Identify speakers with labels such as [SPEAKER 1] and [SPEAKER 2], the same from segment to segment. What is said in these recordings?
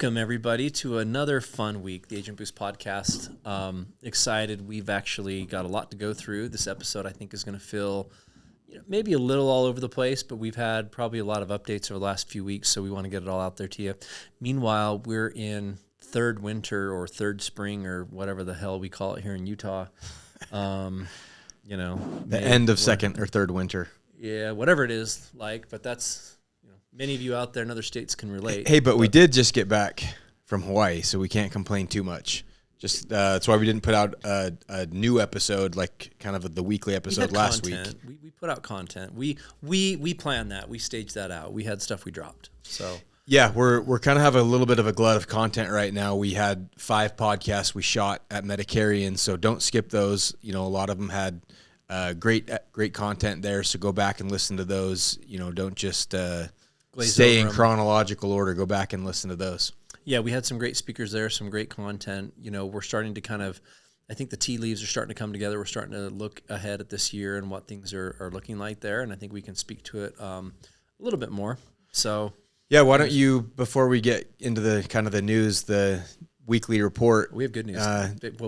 [SPEAKER 1] Welcome, everybody, to another fun week, the Agent Boost podcast. Excited. We've actually got a lot to go through. This episode, I think, is going to feel maybe a little all over the place, but we've had probably a lot of updates over the last few weeks, so we want to get it all out there to you. Meanwhile, we're in third winter or third spring or whatever the hell we call it here in Utah. The
[SPEAKER 2] end of second or third winter.
[SPEAKER 1] Yeah, whatever it is like, but that's... Many of you out there in other states can relate.
[SPEAKER 2] Hey, but we did just get back from Hawaii, so we can't complain too much. Just that's why we didn't put out a new episode, like kind of the weekly episode last week.
[SPEAKER 1] We put out content. We planned that. We staged that out. We had stuff we dropped. So
[SPEAKER 2] yeah, we're kind of have a little bit of a glut of content right now. We had 5 podcasts we shot at Medicare, and so don't skip those. A lot of them had great content there. So go back and listen to those. Don't just stay in chronological order. Go back and listen to those.
[SPEAKER 1] Yeah, we had some great speakers there, some great content. We're starting to I think the tea leaves are starting to come together. We're starting to look ahead at this year and what things are looking like there, and I think we can speak to it a little bit more. So
[SPEAKER 2] yeah, why don't you, before we get into the kind of the news, the weekly report.
[SPEAKER 1] We have good news.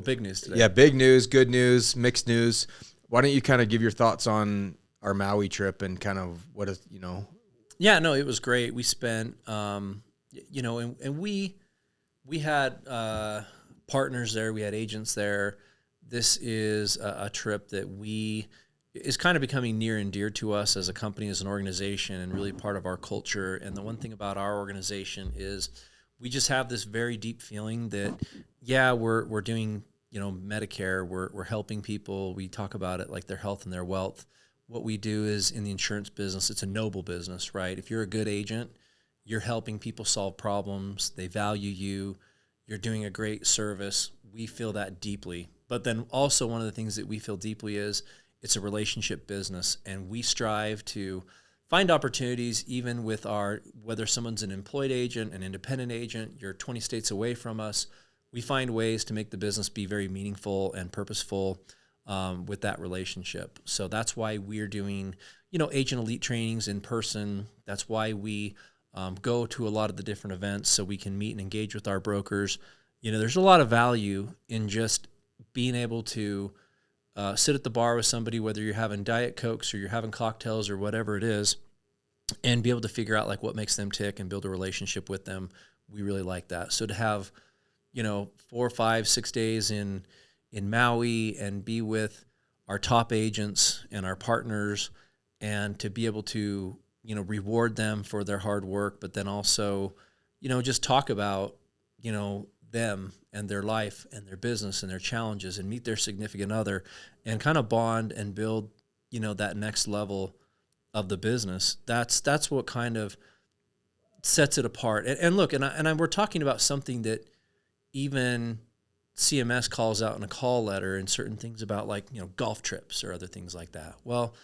[SPEAKER 1] Big news today.
[SPEAKER 2] Yeah, big news, good news, mixed news. Why don't you kind of give your thoughts on our Maui trip and kind of what is,
[SPEAKER 1] Yeah, no, it was great. We spent, and we had partners there. We had agents there. This is a trip that is kind of becoming near and dear to us as a company, as an organization, and really part of our culture. And the one thing about our organization is we just have this very deep feeling that, yeah, we're doing, Medicare. We're helping people. We talk about it like their health and their wealth. What we do is in the insurance business, it's a noble business, right? If you're a good agent, you're helping people solve problems. They value you. You're doing a great service. We feel that deeply. But then also one of the things that we feel deeply is it's a relationship business, and we strive to find opportunities even with whether someone's an employed agent, an independent agent, you're 20 states away from us, we find ways to make the business be very meaningful and purposeful with that relationship. So that's why we're doing, agent elite trainings in person. That's why we go to a lot of the different events so we can meet and engage with our brokers. There's a lot of value in just being able to sit at the bar with somebody, whether you're having Diet Cokes or you're having cocktails or whatever it is, and be able to figure out like what makes them tick and build a relationship with them. We really like that. So to have, 4, 5, 6 days in Maui and be with our top agents and our partners, and to be able to, reward them for their hard work, but then also, just talk about, them and their life and their business and their challenges, and meet their significant other and kind of bond and build, that next level of the business. That's what kind of sets it apart. And look, we're talking about something that even CMS calls out in a call letter and certain things about golf trips or other things like that. Well,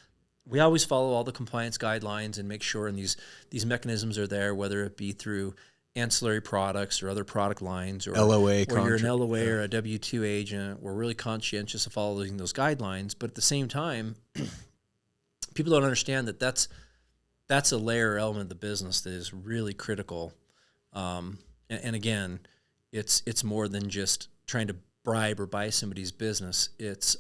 [SPEAKER 1] we always follow all the compliance guidelines and make sure these mechanisms are there, whether it be through ancillary products or other product lines or
[SPEAKER 2] LOA,
[SPEAKER 1] or you're an LOA or a W-2 agent. We're really conscientious of following those guidelines, but at the same time, people don't understand that that's a layer or element of the business that is really critical. And again, it's more than just trying to bribe or buy somebody's business. It's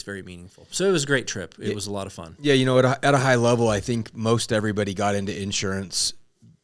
[SPEAKER 1] very meaningful. So it was a great trip. It was a lot of fun.
[SPEAKER 2] Yeah, at a high level, I think most everybody got into insurance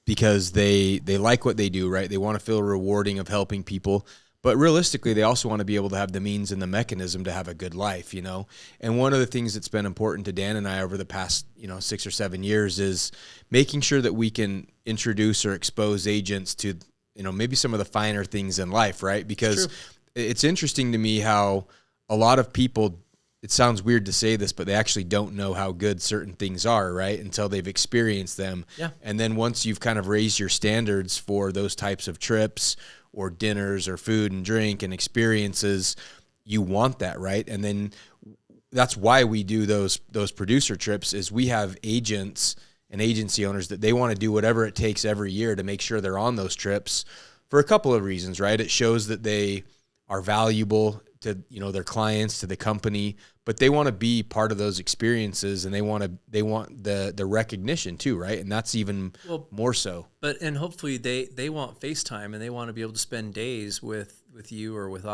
[SPEAKER 2] because they like what they do, right? They want to feel rewarding of helping people. But realistically, they also want to be able to have the means and the mechanism to have a good life, And one of the things that's been important to Dan and I over the past, 6 or 7 years is making sure that we can introduce or expose agents to, maybe some of the finer things in life, right? Because it's interesting to me how a lot of people, it sounds weird to say this, but they actually don't know how good certain things are, right? Until they've experienced them.
[SPEAKER 1] Yeah.
[SPEAKER 2] And then once you've kind of raised your standards for those types of trips or dinners or food and drink and experiences, you want that, right? And then that's why we do those producer trips is we have agents and agency owners that they want to do whatever it takes every year to make sure they're on those trips for a couple of reasons, right? It shows that they are valuable to, you know, their clients, to the company, but they want to be part of those experiences, and they want the recognition too, right? And that's even more so.
[SPEAKER 1] And hopefully they want FaceTime, and they want to be able to spend days with you or with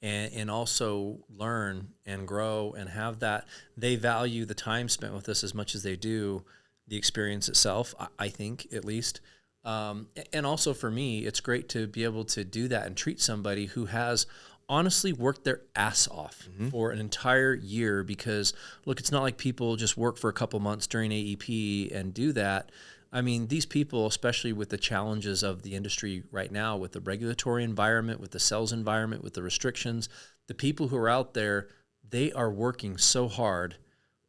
[SPEAKER 1] and also learn and grow and have that. They value the time spent with us as much as they do the experience itself, I think, at least. And also for me, it's great to be able to do that and treat somebody who has honestly worked their ass off for an entire year, because look, it's not like people just work for a couple months during AEP and do that. I mean, these people, especially with the challenges of the industry right now, with the regulatory environment, with the sales environment, with the restrictions, the people who are out there, they are working so hard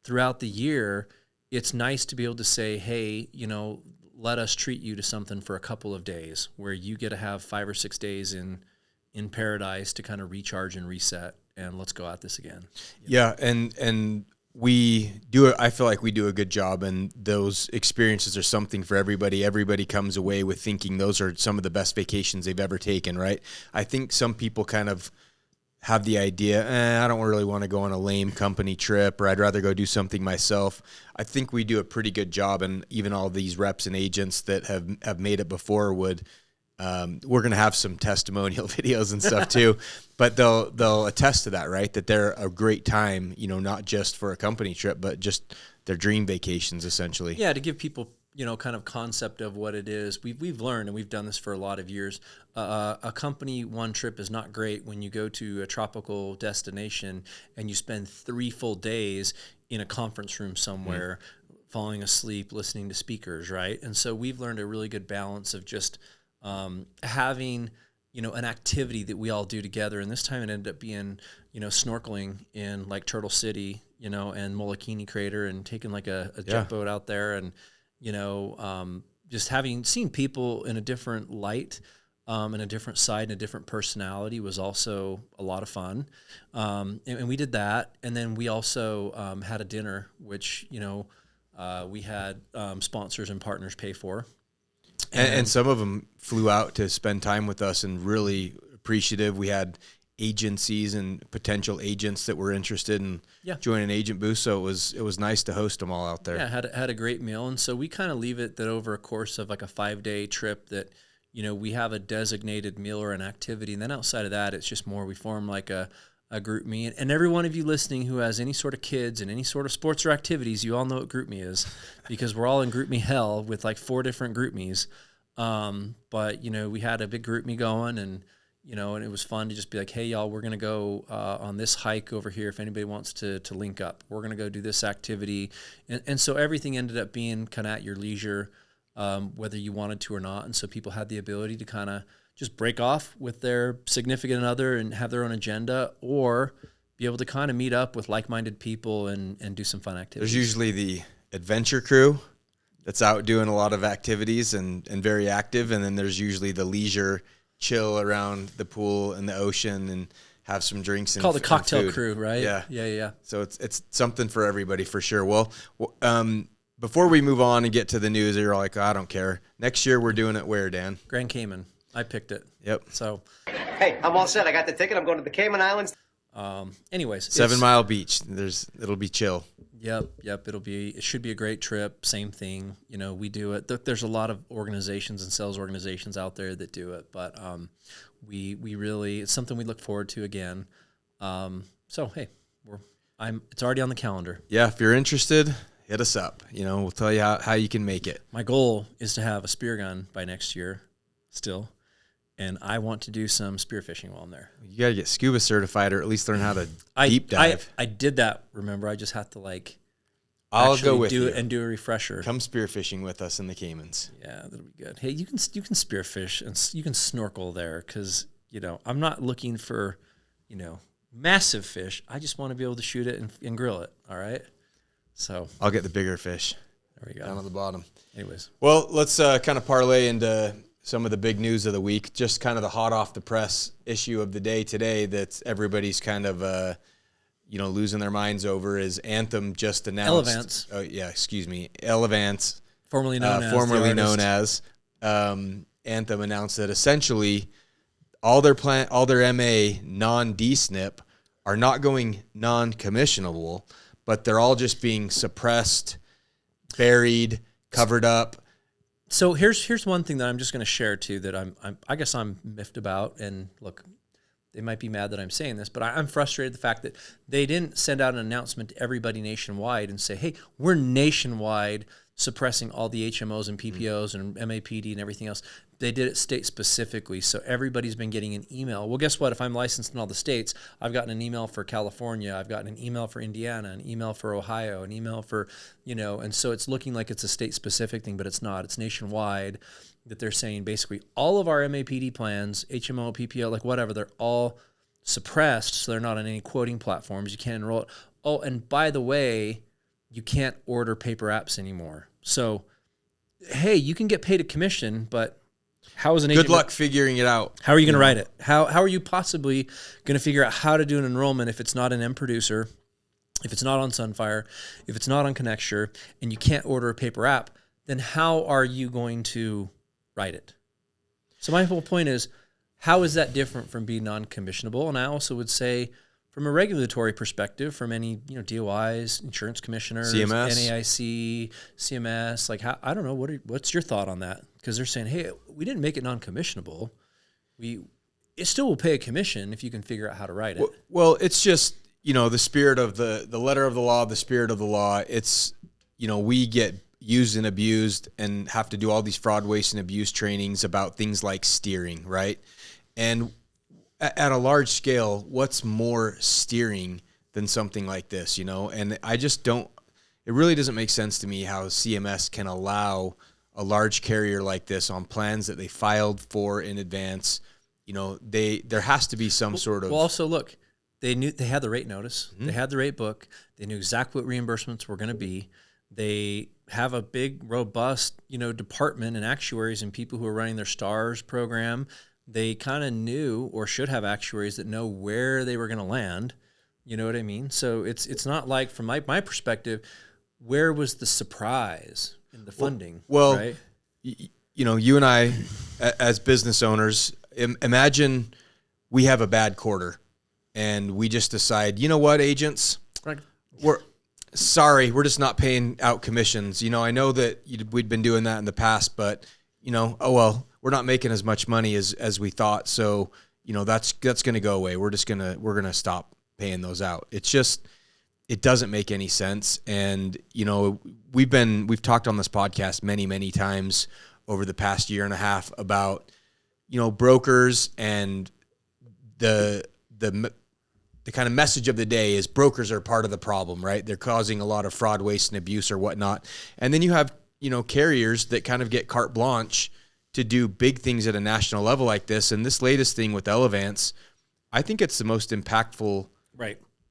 [SPEAKER 1] throughout the year. It's nice to be able to say, hey, you know, let us treat you to something for a couple of days where you get to have 5 or 6 days in paradise to kind of recharge and reset, and let's go at this again.
[SPEAKER 2] Yeah. And we do it. I feel like we do a good job, and those experiences are something for everybody. Everybody comes away with thinking those are some of the best vacations they've ever taken, right? I think some people kind of have the idea, I don't really want to go on a lame company trip, or I'd rather go do something myself. I think we do a pretty good job, and even all these reps and agents that have made it before would. We're going to have some testimonial videos and stuff too, but they'll attest to that, right? That they're a great time, you know, not just for a company trip, but just their dream vacations, essentially.
[SPEAKER 1] Yeah, to give people, you know, kind of concept of what it is. We've learned, and we've done this for a lot of years. A company one trip is not great when you go to a tropical destination and you spend 3 full days in a conference room somewhere, falling asleep, listening to speakers, right? And so we've learned a really good balance of just having, you know, an activity that we all do together. And this time it ended up being, you know, snorkeling in like Turtle City, you know, and Molokini Crater, and taking like a jet boat out there, and, you know, just seen people in a different light, and a different side and a different personality was also a lot of fun. And we did that. And then we also had a dinner, which, you know, we had sponsors and partners pay for.
[SPEAKER 2] And some of them flew out to spend time with us, and really appreciative. We had agencies and potential agents that were interested in joining an agent booth. So it was nice to host them all out there.
[SPEAKER 1] Yeah, had a great meal. And so we kind of leave it that over a course of like a 5-day trip that, you know, we have a designated meal or an activity. And then outside of that, it's just more, we form like a group me. And every one of you listening who has any sort of kids and any sort of sports or activities, you all know what group me is, because we're all in group me hell with like 4 different group me's. But, you know, we had a big group me going, and, you know, and it was fun to just be like, hey, y'all, we're going to go on this hike over here if anybody wants to link up. We're going to go do this activity. And so everything ended up being kind of at your leisure, whether you wanted to or not. And so people had the ability to kind of just break off with their significant other and have their own agenda, or be able to kind of meet up with like-minded people and do some fun activities.
[SPEAKER 2] There's usually the adventure crew that's out doing a lot of activities and very active. And then there's usually the leisure, chill around the pool and the ocean and have some drinks.
[SPEAKER 1] It's called the cocktail crew, right?
[SPEAKER 2] Yeah. So it's something for everybody for sure. Well, before we move on and get to the news, you're like, I don't care. Next year we're doing it where, Dan?
[SPEAKER 1] Grand Cayman. I picked it.
[SPEAKER 2] Yep.
[SPEAKER 1] So,
[SPEAKER 3] hey, I'm all set. I got the ticket. I'm going to the Cayman Islands.
[SPEAKER 1] Anyways,
[SPEAKER 2] 7 Mile Beach. It'll be chill.
[SPEAKER 1] Yep. It should be a great trip. Same thing. You know, we do it. There's a lot of organizations and sales organizations out there that do it, but we really, it's something we look forward to again. So hey, it's already on the calendar.
[SPEAKER 2] Yeah, if you're interested, hit us up. You know, we'll tell you how you can make it.
[SPEAKER 1] My goal is to have a spear gun by next year, still. And I want to do some spearfishing while I'm there.
[SPEAKER 2] You got to get scuba certified, or at least learn how to deep dive.
[SPEAKER 1] I did that, remember? I just have to
[SPEAKER 2] I'll go with you.
[SPEAKER 1] And do a refresher.
[SPEAKER 2] Come spearfishing with us in the Caymans.
[SPEAKER 1] Yeah, that'll be good. Hey, you can spearfish and you can snorkel there, because, you know, I'm not looking for, you know, massive fish. I just want to be able to shoot it and grill it, all right? So
[SPEAKER 2] I'll get the bigger fish.
[SPEAKER 1] There we go.
[SPEAKER 2] Down on the bottom.
[SPEAKER 1] Anyways.
[SPEAKER 2] Well, let's kind of parlay into some of the big news of the week, just kind of the hot off the press issue of the day today that everybody's kind of, losing their minds over is Anthem just announced.
[SPEAKER 1] Elevance.
[SPEAKER 2] Oh, yeah, excuse me. Elevance.
[SPEAKER 1] Formerly known as.
[SPEAKER 2] Anthem announced that essentially all their MA non-DSNP are not going non-commissionable, but they're all just being suppressed, buried, covered up.
[SPEAKER 1] So here's one thing that I'm just going to share too that I guess I'm miffed about. And look, they might be mad that I'm saying this, but I'm frustrated the fact that they didn't send out an announcement to everybody nationwide and say, hey, we're nationwide suppressing all the HMOs and PPOs and MAPD and everything else. They did it state specifically. So everybody's been getting an email. Well, guess what? If I'm licensed in all the states, I've gotten an email for California. I've gotten an email for Indiana, an email for Ohio, an email for, and so it's looking like it's a state specific thing, but it's not. It's nationwide that they're saying basically all of our MAPD plans, HMO, PPO, like whatever, they're all suppressed. So they're not on any quoting platforms. You can't enroll it. Oh, and by the way, you can't order paper apps anymore. So, hey, you can get paid a commission, but how is an agent?
[SPEAKER 2] Good luck figuring it out.
[SPEAKER 1] How are you going to write it? How are you possibly going to figure out how to do an enrollment if it's not an M producer, if it's not on Sunfire, if it's not on Connecture, and you can't order a paper app? Then how are you going to write it? So my whole point is, how is that different from being non-commissionable? And I also would say, from a regulatory perspective, from any DOIs, insurance commissioners,
[SPEAKER 2] CMS.
[SPEAKER 1] NAIC, CMS, like how, I don't know, what's your thought on that? Because they're saying, hey, we didn't make it non-commissionable. It still will pay a commission if you can figure out how to write it.
[SPEAKER 2] Well, it's just the spirit of the letter of the law, the spirit of the law. It's we get used and abused and have to do all these fraud, waste, and abuse trainings about things like steering, right? And at a large scale, what's more steering than something like this, And I just don't, it really doesn't make sense to me how CMS can allow a large carrier like this on plans that they filed for in advance. There has to be some sort of.
[SPEAKER 1] Well, also look, they had the rate notice, they had the rate book, they knew exactly what reimbursements were going to be. They have a big, robust, department and actuaries and people who are running their STARS program. They kind of knew, or should have actuaries that know where they were going to land. You know what I mean? So it's not like, from my perspective, where was the surprise in the funding?
[SPEAKER 2] Well,
[SPEAKER 1] right?
[SPEAKER 2] You and I, as business owners, imagine we have a bad quarter, and we just decide, you know what, agents, we're just not paying out commissions. I know that we'd been doing that in the past, but oh well. We're not making as much money as we thought. So, that's going to go away. We're going to stop paying those out. It's just, it doesn't make any sense. And, we've talked on this podcast many, many times over the past year and a half about, brokers, and the kind of message of the day is brokers are part of the problem, right? They're causing a lot of fraud, waste, and abuse or whatnot. And then you have, carriers that kind of get carte blanche to do big things at a national level like this. And this latest thing with Elevance, I think it's the most impactful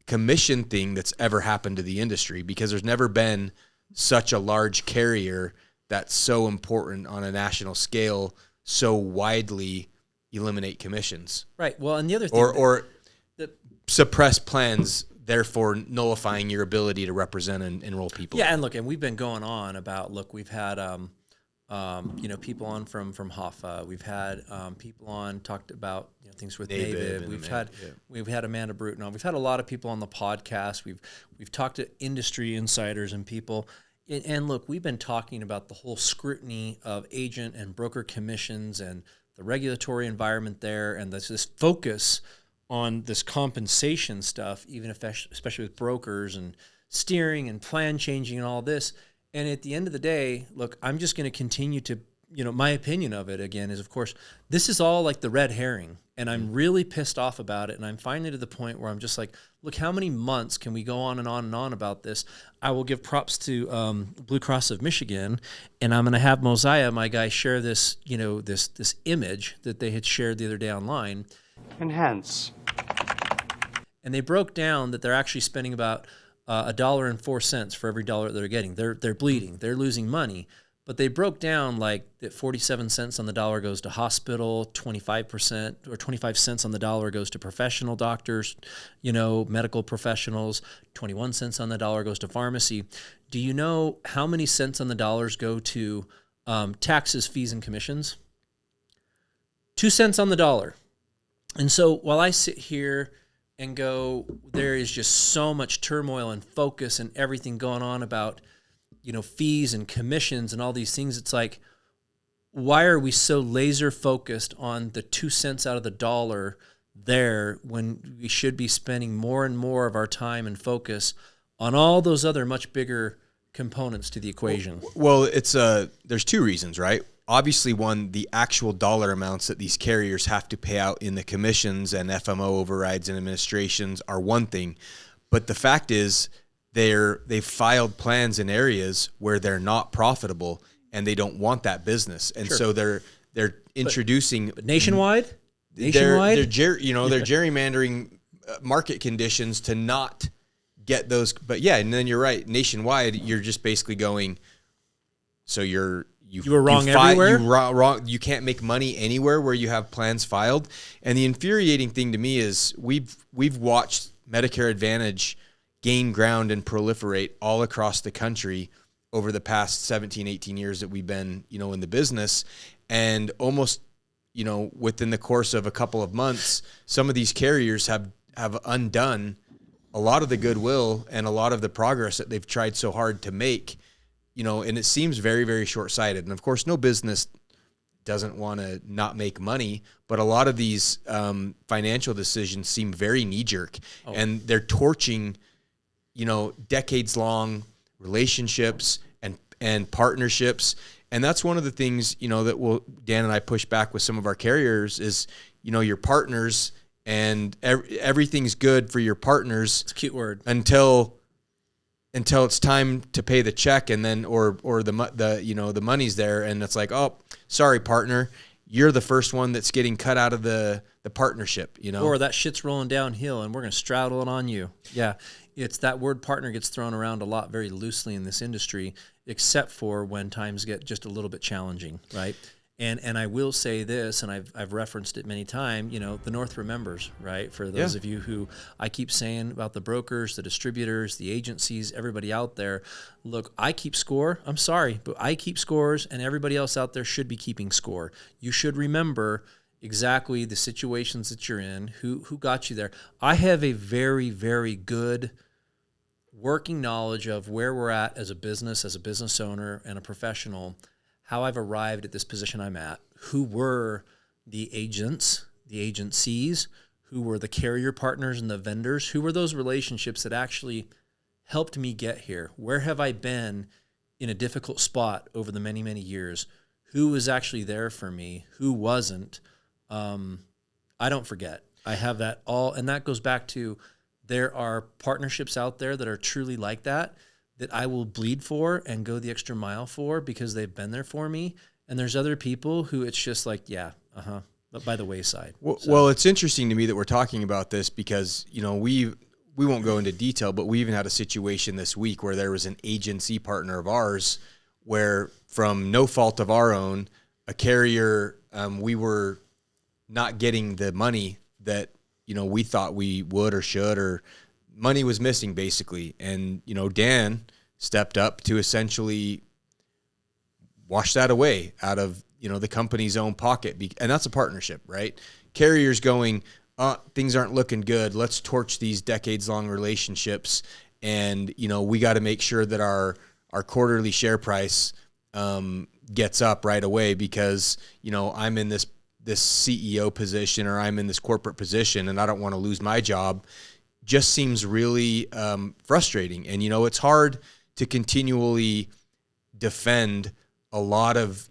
[SPEAKER 2] commission thing that's ever happened to the industry, because there's never been such a large carrier that's so important on a national scale, so widely eliminate commissions.
[SPEAKER 1] Right. Well, and the other thing...
[SPEAKER 2] Or suppress plans, therefore nullifying your ability to represent and enroll people.
[SPEAKER 1] Yeah, and look, and we've been going on about, we've had... people on from Hoffa. We've had people on, talked about things with David. We've had Amanda Bruton on. We've had a lot of people on the podcast. We've talked to industry insiders and people. And look, we've been talking about the whole scrutiny of agent and broker commissions and the regulatory environment there, and this focus on this compensation stuff, even especially with brokers and steering and plan changing and all this. And at the end of the day, look, I'm just going to continue to, my opinion of it again is, of course, this is all like the red herring, and I'm really pissed off about it. And I'm finally to the point where I'm just like, look, how many months can we go on and on and on about this? I will give props to Blue Cross of Michigan, and I'm going to have Mosiah, my guy, share this, this image that they had shared the other day online.
[SPEAKER 4] Enhance.
[SPEAKER 1] And they broke down that they're actually spending about $1.04 for every dollar they're getting. They're bleeding. They're losing money. But they broke down that 47 cents on the dollar goes to hospital, 25% or 25 cents on the dollar goes to professional doctors, medical professionals, 21 cents on the dollar goes to pharmacy. Do you know how many cents on the dollars go to taxes, fees, and commissions? 2 cents on the dollar. And so while I sit here and go, there is just so much turmoil and focus and everything going on about, fees and commissions and all these things. It's like, why are we so laser focused on the 2 cents out of the dollar there when we should be spending more and more of our time and focus on all those other much bigger components to the equation?
[SPEAKER 2] Well, there's two reasons, right? Obviously, one, the actual dollar amounts that these carriers have to pay out in the commissions and FMO overrides and administrations are one thing. But the fact is they've filed plans in areas where they're not profitable and they don't want that business. And so they're introducing
[SPEAKER 1] but nationwide?
[SPEAKER 2] They're gerrymandering market conditions to not get those. But yeah, and then you're right. Nationwide, you're just basically going, so you were wrong everywhere. Wrong. You can't make money anywhere where you have plans filed. And the infuriating thing to me is we've watched Medicare Advantage gain ground and proliferate all across the country over the past 17, 18 years that we've been, in the business. And almost, within the course of a couple of months, some of these carriers have undone a lot of the goodwill and a lot of the progress that they've tried so hard to make. And it seems very, very short-sighted. And of course, no business doesn't want to not make money, but a lot of these financial decisions seem very knee-jerk, and they're torching, decades-long relationships and partnerships. And that's one of the things, that Dan and I push back with some of our carriers is, your partners, and everything's good for your partners.
[SPEAKER 1] It's a cute word.
[SPEAKER 2] Until it's time to pay the check, and then or the money's there, and it's like, oh, sorry, partner, you're the first one that's getting cut out of the partnership,
[SPEAKER 1] Or that shit's rolling downhill, and we're going to straddle it on you. Yeah, it's that word partner gets thrown around a lot very loosely in this industry, except for when times get just a little bit challenging, right? And I will say this, and I've referenced it many times, the North remembers, right? For those of you who I keep saying about the brokers, the distributors, the agencies, everybody out there, look, I keep score. I'm sorry, but I keep scores, and everybody else out there should be keeping score. You should remember exactly the situations that you're in, who got you there. I have a very, very good working knowledge of where we're at as a business owner and a professional, how I've arrived at this position I'm at, who were the agents, the agencies, who were the carrier partners and the vendors, who were those relationships that actually helped me get here. Where have I been in a difficult spot over the many, many years? Who was actually there for me? Who wasn't? I don't forget. I have that all, and that goes back to there are partnerships out there that are truly like that I will bleed for and go the extra mile for because they've been there for me. And there's other people who it's just like, but by the wayside.
[SPEAKER 2] Well, it's interesting to me that we're talking about this because, we won't go into detail, but we even had a situation this week where there was an agency partner of ours where from no fault of our own, a carrier, we were not getting the money that, we thought we would or should, or money was missing basically. And, Dan stepped up to essentially wash that away out of, the company's own pocket. And that's a partnership, right? Carriers going, things aren't looking good. Let's torch these decades-long relationships. And, we got to make sure that our quarterly share price gets up right away because, I'm in this CEO position or I'm in this corporate position and I don't want to lose my job. Just seems really frustrating. And, it's hard to continually defend a lot of,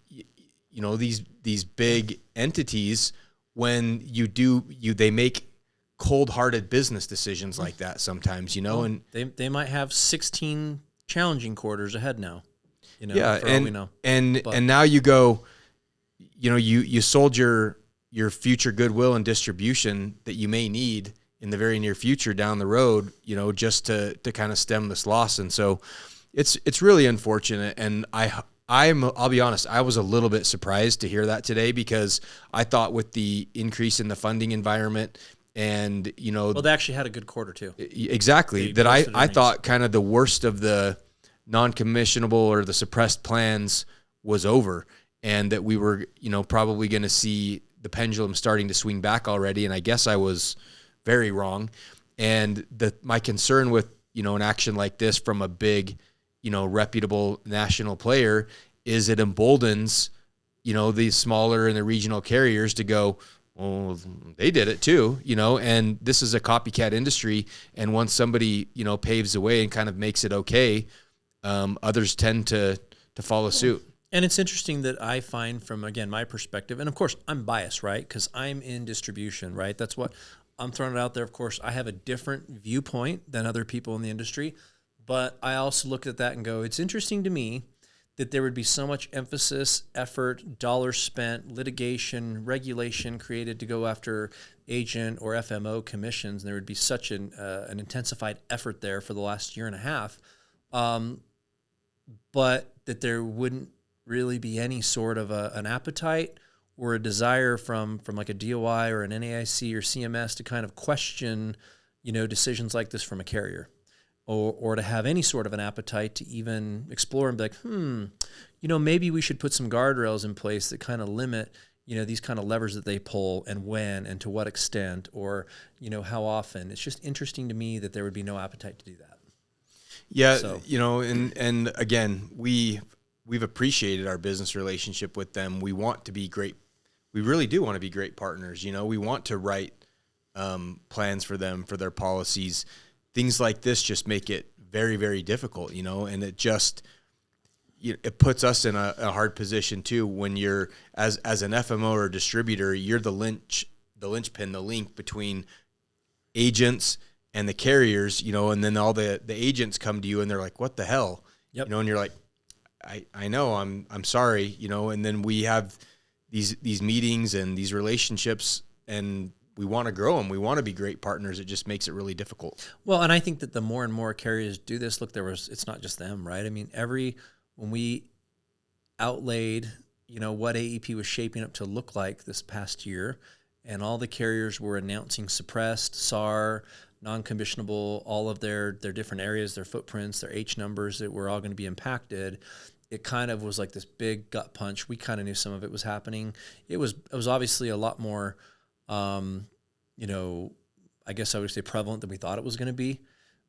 [SPEAKER 2] these big entities when they make cold-hearted business decisions like that sometimes, and
[SPEAKER 1] they might have 16 challenging quarters ahead now,
[SPEAKER 2] for all we know. And now you go, you sold your future goodwill and distribution that you may need in the very near future down the road, just to kind of stem this loss. And so it's really unfortunate. And I'll be honest, I was a little bit surprised to hear that today because I thought with the increase in the funding environment and, well,
[SPEAKER 1] they actually had a good quarter too.
[SPEAKER 2] Exactly. That I thought kind of the worst of the non-commissionable or the suppressed plans was over and that we were, probably going to see the pendulum starting to swing back already, and I guess I was very wrong. And my concern with, an action like this from a big, reputable national player is it emboldens, these smaller and the regional carriers to go, well, they did it too, and this is a copycat industry. And once somebody, paves the way and kind of makes it okay, others tend to follow suit.
[SPEAKER 1] And it's interesting that I find from, again, my perspective, and of course I'm biased, right? Because I'm in distribution, right? That's what I'm throwing it out there. Of course, I have a different viewpoint than other people in the industry, but I also look at that and go, it's interesting to me that there would be so much emphasis, effort, dollars spent, litigation, regulation created to go after agent or FMO commissions. And there would be such an intensified effort there for the last year and a half, but that there wouldn't really be any sort of an appetite or a desire from like a DOI or an NAIC or CMS to kind of question, decisions like this from a carrier. Or to have any sort of an appetite to even explore and be like, maybe we should put some guardrails in place that kind of limit, these kind of levers that they pull and when and to what extent or, how often. It's just interesting to me that there would be no appetite to do that.
[SPEAKER 2] Yeah, so. And again, we've appreciated our business relationship with them. We want to be great. We really do want to be great partners. We want to write plans for them, for their policies. Things like this just make it very, very difficult, and it just, it puts us in a hard position too. When you're as an FMO or distributor, you're the linchpin, the link between agents and the carriers, and then all the agents come to you and they're like, what the hell?
[SPEAKER 1] Yep.
[SPEAKER 2] And you're like, I know, I'm sorry, and then we have these meetings and these relationships, and we want to grow them. We want to be great partners. It just makes it really difficult.
[SPEAKER 1] Well, and I think that the more and more carriers do this, look, it's not just them, right? I mean, when we outlaid, what AEP was shaping up to look like this past year, and all the carriers were announcing suppressed, SAR, non-commissionable, all of their different areas, their footprints, their H numbers that were all going to be impacted. It kind of was like this big gut punch. We kind of knew some of it was happening. It was obviously a lot more, I guess I would say prevalent than we thought it was going to be.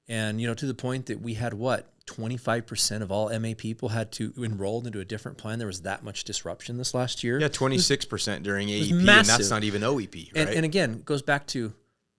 [SPEAKER 1] And, to the point that we had 25% of all MA people had to enroll into a different plan. There was that much disruption this last year.
[SPEAKER 2] Yeah, 26% during AEP, and that's not even OEP, right?
[SPEAKER 1] And again, it goes back to,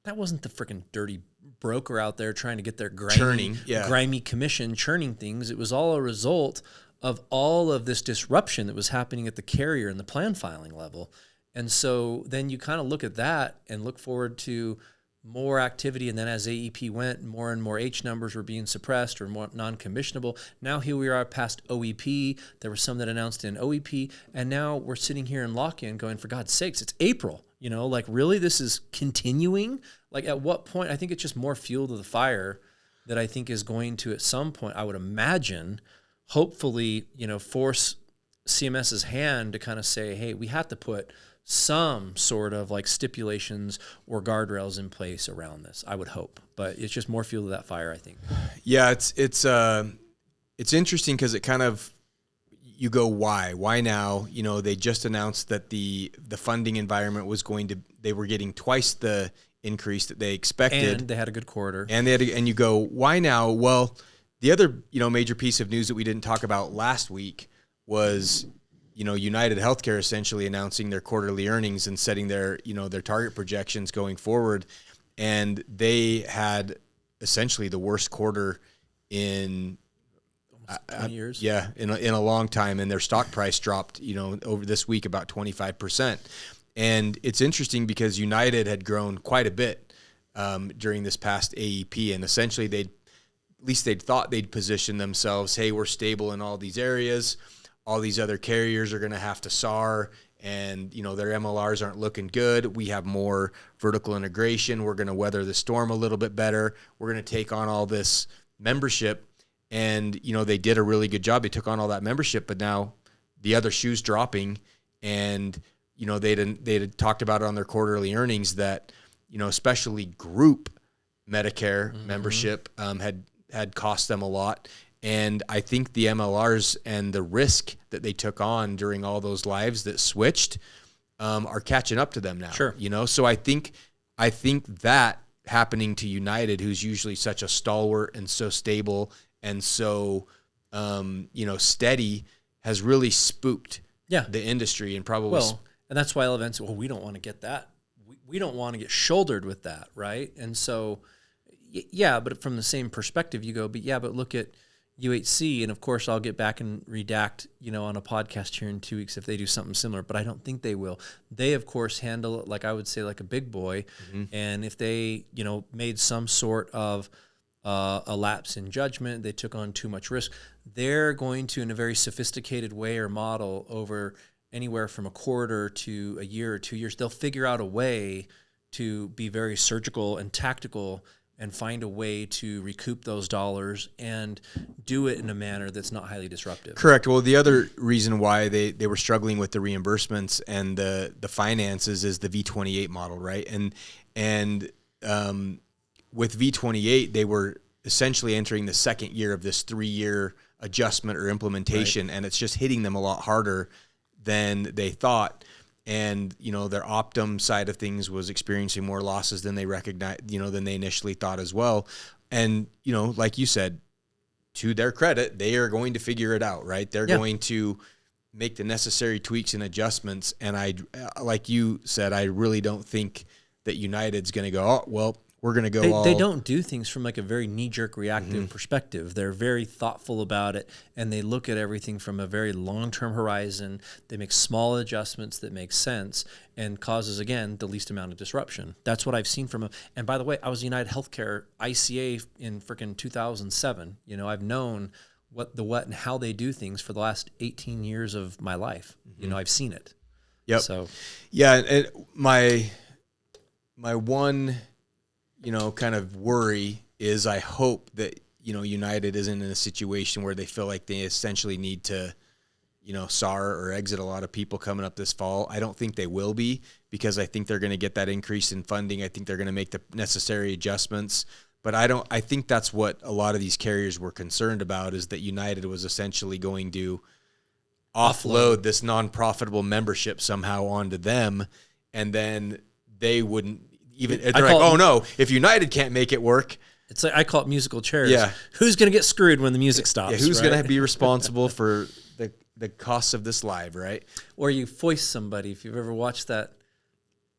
[SPEAKER 1] that wasn't the freaking dirty broker out there trying to get their grimy commission churning things. It was all a result of all of this disruption that was happening at the carrier and the plan filing level. And so then you kind of look at that and look forward to more activity. And then as AEP went, more and more H numbers were being suppressed or more non-commissionable. Now here we are past OEP. There were some that announced in OEP. And now we're sitting here in lock-in going, for God's sakes, it's April. Really, this is continuing? Like, at what point? I think it's just more fuel to the fire that I think is going to, at some point, I would imagine, hopefully, force CMS's hand to kind of say, hey, we have to put some sort of like stipulations or guardrails in place around this. I would hope, but it's just more fuel to that fire, I think.
[SPEAKER 2] Yeah, it's interesting because it kind of, you go, why now? They just announced that the funding environment was they were getting twice the increase that they expected,
[SPEAKER 1] and they had a good quarter,
[SPEAKER 2] and you go, why now? Well, the other major piece of news that we didn't talk about last week was United Healthcare essentially announcing their quarterly earnings and setting their target projections going forward, and they had essentially the worst quarter in
[SPEAKER 1] 20 years.
[SPEAKER 2] Yeah, in a long time, and their stock price dropped, over this week about 25%. And it's interesting because United had grown quite a bit during this past AEP, and essentially they'd thought they'd position themselves, hey, we're stable in all these areas. All these other carriers are going to have to SAR, and their MLRs aren't looking good. We have more vertical integration. We're going to weather the storm a little bit better. We're going to take on all this membership. And, they did a really good job. They took on all that membership, but now the other shoe's dropping. And, they'd talked about it on their quarterly earnings that, especially group Medicare membership had cost them a lot. And I think the MLRs and the risk that they took on during all those lives that switched are catching up to them now.
[SPEAKER 1] Sure.
[SPEAKER 2] So I think that happening to United, who's usually such a stalwart and so stable and so steady, has really spooked the industry and probably.
[SPEAKER 1] And that's why events. Well, we don't want to get that. We don't want to get shouldered with that, right? And so, but from the same perspective, you go, but look at UHC, and of course, I'll get back and redact, on a podcast here in 2 weeks if they do something similar, but I don't think they will. They, of course, handle it like I would say like a big boy, and if they, made some sort of a lapse in judgment, they took on too much risk, they're going to, in a very sophisticated way or model over anywhere from a quarter to a year or 2 years, they'll figure out a way to be very surgical and tactical and find a way to recoup those dollars and do it in a manner that's not highly disruptive.
[SPEAKER 2] Correct. Well, the other reason why they were struggling with the reimbursements and the finances is the V28 model, right? And with V28, they were essentially entering the second year of this 3-year adjustment or implementation, right. And it's just hitting them a lot harder than they thought. And, their Optum side of things was experiencing more losses than they recognized, than they initially thought as well. And, like you said, to their credit, they are going to figure it out, right? They're going to make the necessary tweaks and adjustments. And like you said, I really don't think that United's going to go, oh, well, we're going to go
[SPEAKER 1] They don't do things from like a very knee-jerk reactive perspective. They're very thoughtful about it, and they look at everything from a very long-term horizon. They make small adjustments that make sense and causes, again, the least amount of disruption. That's what I've seen from them. And by the way, I was United Healthcare ICA in freaking 2007. I've known what and how they do things for the last 18 years of my life. I've seen it.
[SPEAKER 2] Yep.
[SPEAKER 1] So,
[SPEAKER 2] yeah, and my one kind of worry is I hope that, United isn't in a situation where they feel like they essentially need to, SAR or exit a lot of people coming up this fall. I don't think they will be, because I think they're going to get that increase in funding. I think they're going to make the necessary adjustments. But I think that's what a lot of these carriers were concerned about, is that United was essentially going to offload this non-profitable membership somehow onto them, and then they wouldn't. They're like, oh no, if United can't make it work.
[SPEAKER 1] It's like, I call it musical chairs.
[SPEAKER 2] Yeah.
[SPEAKER 1] Who's going to get screwed when the music stops?
[SPEAKER 2] Yeah, who's going to be responsible for the costs of this live, right?
[SPEAKER 1] Or you foist somebody. If you've ever watched that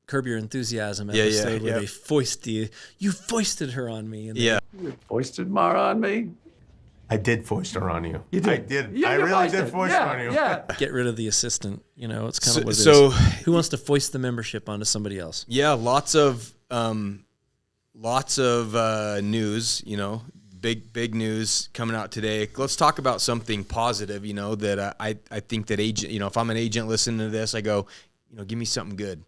[SPEAKER 1] Curb Your Enthusiasm episode where they foist you foisted her on me. And
[SPEAKER 4] You foisted Mara on me?
[SPEAKER 5] I did foist her on you.
[SPEAKER 4] You did.
[SPEAKER 5] I did.
[SPEAKER 4] You
[SPEAKER 5] I really did foist her on you.
[SPEAKER 4] Yeah.
[SPEAKER 1] Get rid of the assistant. It's kind of what it
[SPEAKER 2] so
[SPEAKER 1] is. Who wants to foist the membership onto somebody else?
[SPEAKER 2] Yeah, lots of news. Big news coming out today. Let's talk about something positive. That I think that agent. If I'm an agent listening to this, I go, give me something good.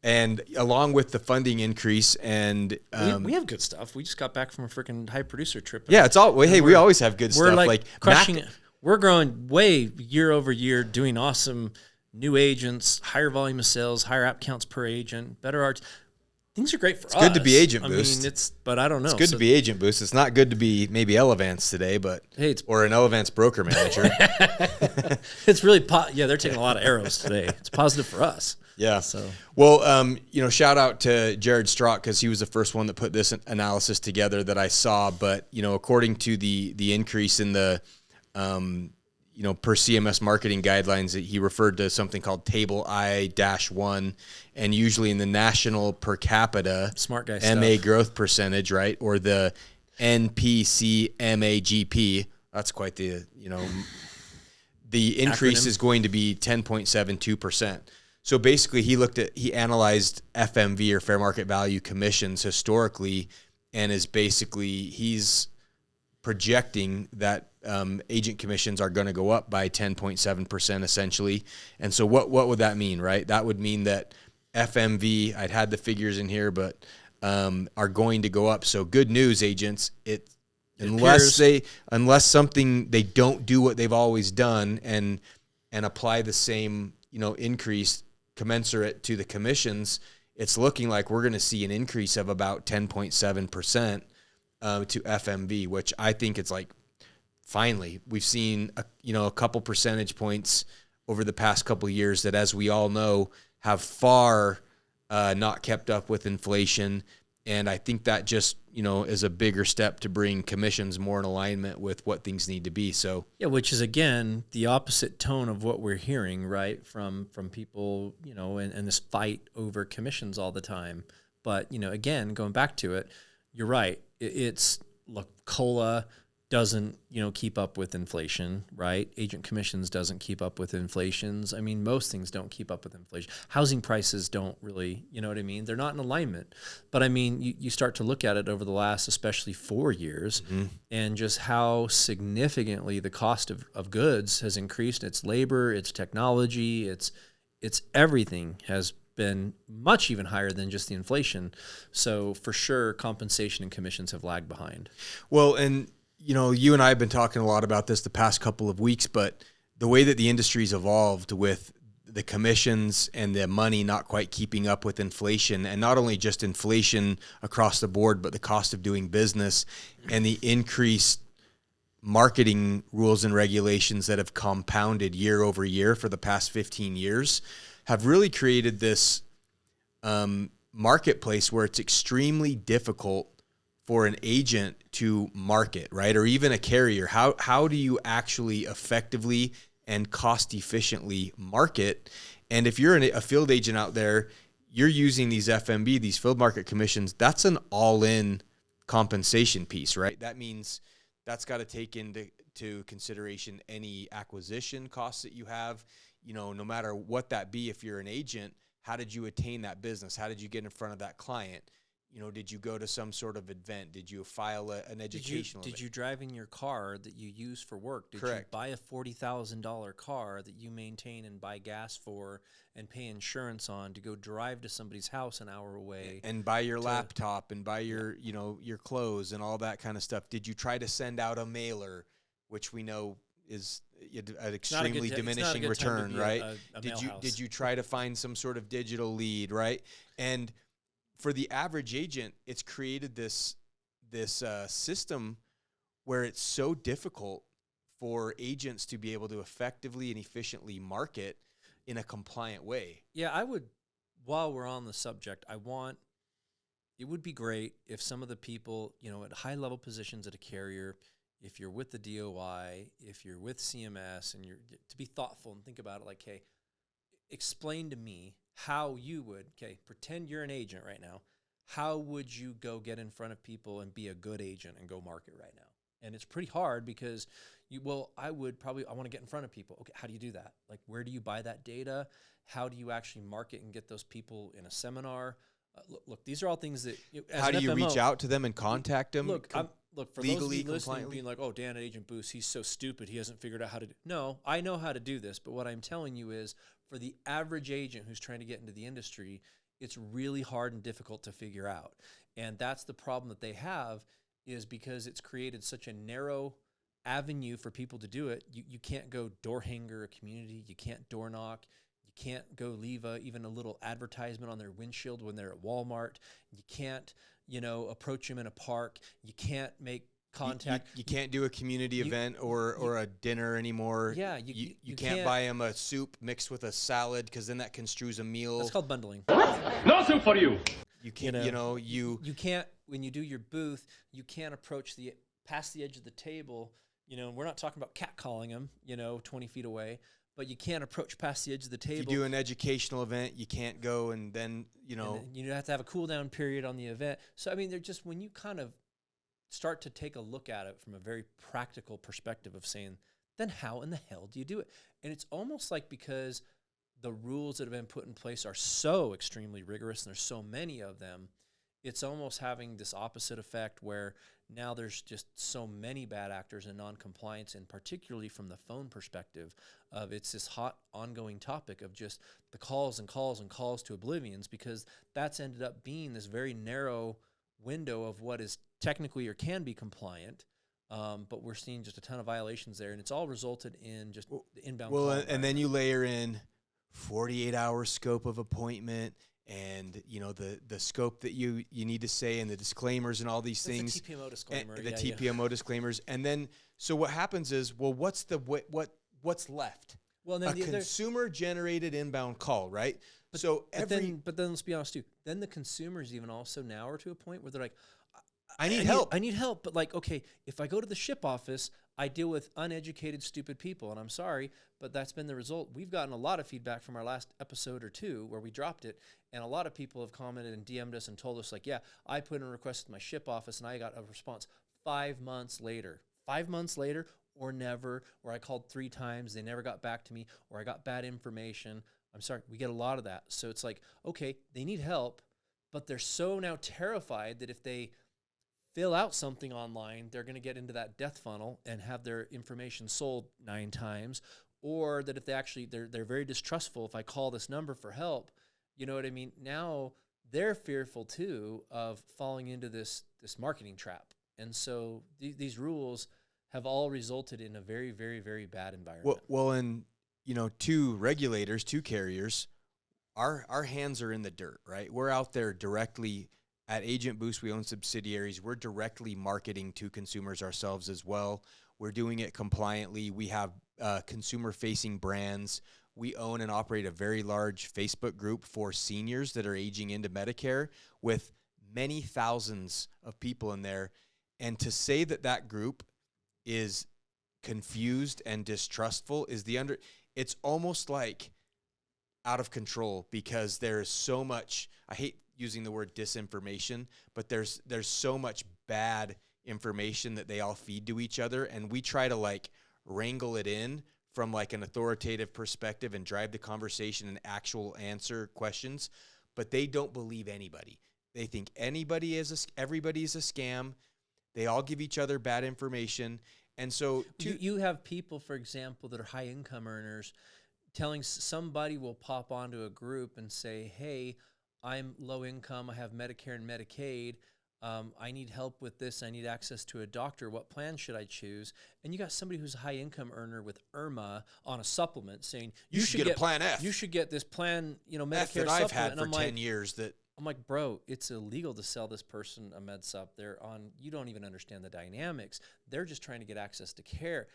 [SPEAKER 2] And along with the funding increase, and
[SPEAKER 1] we have good stuff. We just got back from a freaking high producer trip.
[SPEAKER 2] Yeah, it's all. Hey, we always have good stuff.
[SPEAKER 1] We're like crushing it. We're growing way year over year, doing awesome new agents, higher volume of sales, higher app counts per agent, better arts. Things are great for us.
[SPEAKER 2] It's good to be Agent Boost.
[SPEAKER 1] I mean, but I don't know.
[SPEAKER 2] It's good to be Agent Boost. It's not good to be maybe Elevance today, but or an Elevance broker manager.
[SPEAKER 1] It's really they're taking a lot of arrows today. It's positive for us.
[SPEAKER 2] Yeah.
[SPEAKER 1] So,
[SPEAKER 2] well, shout out to Jared Strock, because he was the first one that put this analysis together that I saw. But according to the increase in the per CMS marketing guidelines, he referred to something called Table I-1, and usually in the national per capita
[SPEAKER 1] smart guy
[SPEAKER 2] MA
[SPEAKER 1] stuff.
[SPEAKER 2] growth percentage, right, or the NPCMAGP. That's quite the the increase is going to be 10.72%. So basically, he analyzed FMV, or fair market value commissions, historically, and he's projecting that agent commissions are going to go up by 10.7% essentially. And so what would that mean, right? That would mean that FMV, I'd had the figures in here, but are going to go up. So good news, agents. Unless something, they don't do what they've always done and apply the same increase commensurate to the commissions, it's looking like we're going to see an increase of about 10.7% to FMV, which I think it's like, finally, we've seen a couple percentage points over the past couple of years that, as we all know, have far not kept up with inflation. And I think that just, is a bigger step to bring commissions more in alignment with what things need to be. So
[SPEAKER 1] yeah, which is again the opposite tone of what we're hearing, right, from people, and this fight over commissions all the time. But again, going back to it, you're right. It's look, COLA doesn't keep up with inflation, right? Agent commissions doesn't keep up with inflations. I mean, most things don't keep up with inflation. Housing prices don't really, you know what I mean? They're not in alignment. But I mean, you start to look at it over the last, especially 4 years, and just how significantly the cost of goods has increased. It's labor, it's technology, it's everything has been much even higher than just the inflation. So for sure, compensation and commissions have lagged behind.
[SPEAKER 2] Well, and you and I have been talking a lot about this the past couple of weeks, but the way that the industry's evolved with the commissions and the money not quite keeping up with inflation, and not only just inflation across the board, but the cost of doing business and the increased marketing rules and regulations that have compounded year over year for the past 15 years have really created this marketplace where it's extremely difficult for an agent to market, right? Or even a carrier. How do you actually effectively and cost efficiently market? And if you're a field agent out there, you're using these FMB, these field market commissions, that's an all-in compensation piece, right? That means that's got to take into consideration any acquisition costs that you have, no matter what that be. If you're an agent, how did you attain that business? How did you get in front of that client? Did you go to some sort of event? Did you file an educational event?
[SPEAKER 1] Did you drive in your car that you use for work? Did
[SPEAKER 2] Correct.
[SPEAKER 1] you buy a $40,000 car that you maintain and buy gas for and pay insurance on to go drive to somebody's house an hour away?
[SPEAKER 2] And buy your laptop and buy your, your clothes and all that kind of stuff. Did you try to send out a mailer, which we know is an extremely diminishing return, right? Did you try to find some sort of digital lead, right? And for the average agent, it's created this system where it's so difficult for agents to be able to effectively and efficiently market in a compliant way.
[SPEAKER 1] Yeah, I would, while we're on the subject, it would be great if some of the people, at high-level positions at a carrier, if you're with the DOI, if you're with CMS, and you're to be thoughtful and think about it like, hey, explain to me how you would, pretend you're an agent right now. How would you go get in front of people and be a good agent and go market right now? And it's pretty hard because I want to get in front of people. Okay, how do you do that? Like, where do you buy that data? How do you actually market and get those people in a seminar? Look, these are all things that,
[SPEAKER 2] how do you reach out to them and contact them?
[SPEAKER 1] Look, for those of you listening being like, oh, Dan at Agent Boost, he's so stupid, he hasn't figured out how to do. No, I know how to do this, but what I'm telling you is, for the average agent who's trying to get into the industry, it's really hard and difficult to figure out. And that's the problem that they have, is because it's created such a narrow avenue for people to do it. You can't go door hanger a community. You can't door knock. You can't go leave even a little advertisement on their windshield when they're at Walmart. You can't, approach them in a park. You can't make contact.
[SPEAKER 2] You can't do a community event or a dinner anymore.
[SPEAKER 1] Yeah,
[SPEAKER 2] you can't buy them a soup mixed with a salad, because then that construes a meal.
[SPEAKER 1] That's called bundling.
[SPEAKER 4] No soup for you.
[SPEAKER 2] You can't. You
[SPEAKER 1] can't, when you do your booth, you can't approach past the edge of the table. We're not talking about catcalling them, 20 feet away, but you can't approach past the edge of the table.
[SPEAKER 2] If you do an educational event, you can't go and then.
[SPEAKER 1] And you have to have a cool down period on the event. So I mean, they're just, when you kind of start to take a look at it from a very practical perspective of saying, then how in the hell do you do it? And it's almost like, because the rules that have been put in place are so extremely rigorous and there's so many of them, it's almost having this opposite effect where now there's just so many bad actors and non-compliance, and particularly from the phone perspective of, it's this hot ongoing topic of just the calls and calls and calls to oblivions, because that's ended up being this very narrow window of what is technically or can be compliant, but we're seeing just a ton of violations there, and it's all resulted in just the inbound.
[SPEAKER 2] Well, and then you layer in 48-hour scope of appointment, and the scope that you need to say, and the disclaimers and all these things.
[SPEAKER 1] The TPMO disclaimer.
[SPEAKER 2] The TPMO disclaimers, and then so what happens is, well, what's left?
[SPEAKER 1] Well, then
[SPEAKER 2] a consumer-generated inbound call, right?
[SPEAKER 1] But then let's be honest too. Then the consumers even also now are to a point where they're like,
[SPEAKER 2] I need help.
[SPEAKER 1] I need help. But like, okay, if I go to the ship office, I deal with uneducated, stupid people. And I'm sorry, but that's been the result. We've gotten a lot of feedback from our last episode or two where we dropped it. And a lot of people have commented and DM'd us and told us like, yeah, I put in a request to my ship office and I got a response 5 months later. 5 months later or never, or I called 3 times, they never got back to me, or I got bad information. I'm sorry, we get a lot of that. So it's like, okay, they need help, but they're so now terrified that if they fill out something online, they're going to get into that death funnel and have their information sold 9 times, or that if they actually, they're very distrustful. If I call this number for help, you know what I mean? Now they're fearful too of falling into this marketing trap. And so these rules have all resulted in a very, very, very bad environment.
[SPEAKER 2] Well, and two regulators, 2 carriers, our hands are in the dirt, right? We're out there directly at Agent Boost. We own subsidiaries. We're directly marketing to consumers ourselves as well. We're doing it compliantly. We have consumer-facing brands. We own and operate a very large Facebook group for seniors that are aging into Medicare with many thousands of people in there. And to say that group is confused and distrustful is it's almost like out of control, because there's so much, I hate using the word disinformation, but there's so much bad information that they all feed to each other, and we try to like wrangle it in from like an authoritative perspective and drive the conversation and actual answer questions, but they don't believe anybody. They think everybody is a scam. They all give each other bad information. And so
[SPEAKER 1] you have people, for example, that are high income earners telling somebody will pop onto a group and say, hey, I'm low income. I have Medicare and Medicaid. I need help with this. I need access to a doctor. What plan should I choose? And you got somebody who's a high income earner with IRMA on a supplement saying,
[SPEAKER 2] you should get a plan F.
[SPEAKER 1] You should get this plan, Medicare
[SPEAKER 2] F that I've had for 10 years that.
[SPEAKER 1] I'm like, bro, it's illegal to sell this person a med sup. You don't even understand the dynamics. They're just trying to get access to care.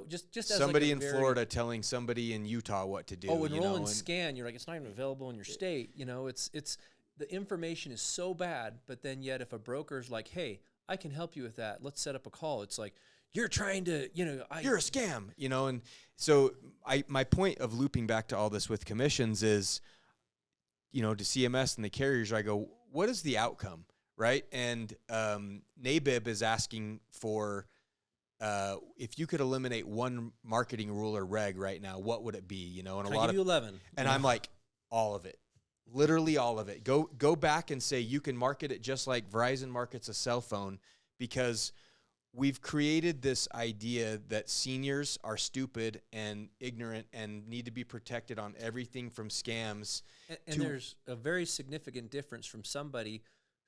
[SPEAKER 1] Just as
[SPEAKER 2] somebody in Florida telling somebody in Utah what to do.
[SPEAKER 1] Enroll and scan. You're like, it's not even available in your state. It's the information is so bad, but then yet if a broker's like, hey, I can help you with that. Let's set up a call. It's like, you're trying to,
[SPEAKER 2] you're a scam, and so my point of looping back to all this with commissions is, to CMS and the carriers, I go, what is the outcome, right? And NABIB is asking for, if you could eliminate one marketing rule or reg right now, what would it be? And
[SPEAKER 1] a lot of 11.
[SPEAKER 2] And I'm like, all of it, literally all of it. Go back and say you can market it just like Verizon markets a cell phone, because we've created this idea that seniors are stupid and ignorant and need to be protected on everything from scams.
[SPEAKER 1] And there's a very significant difference from somebody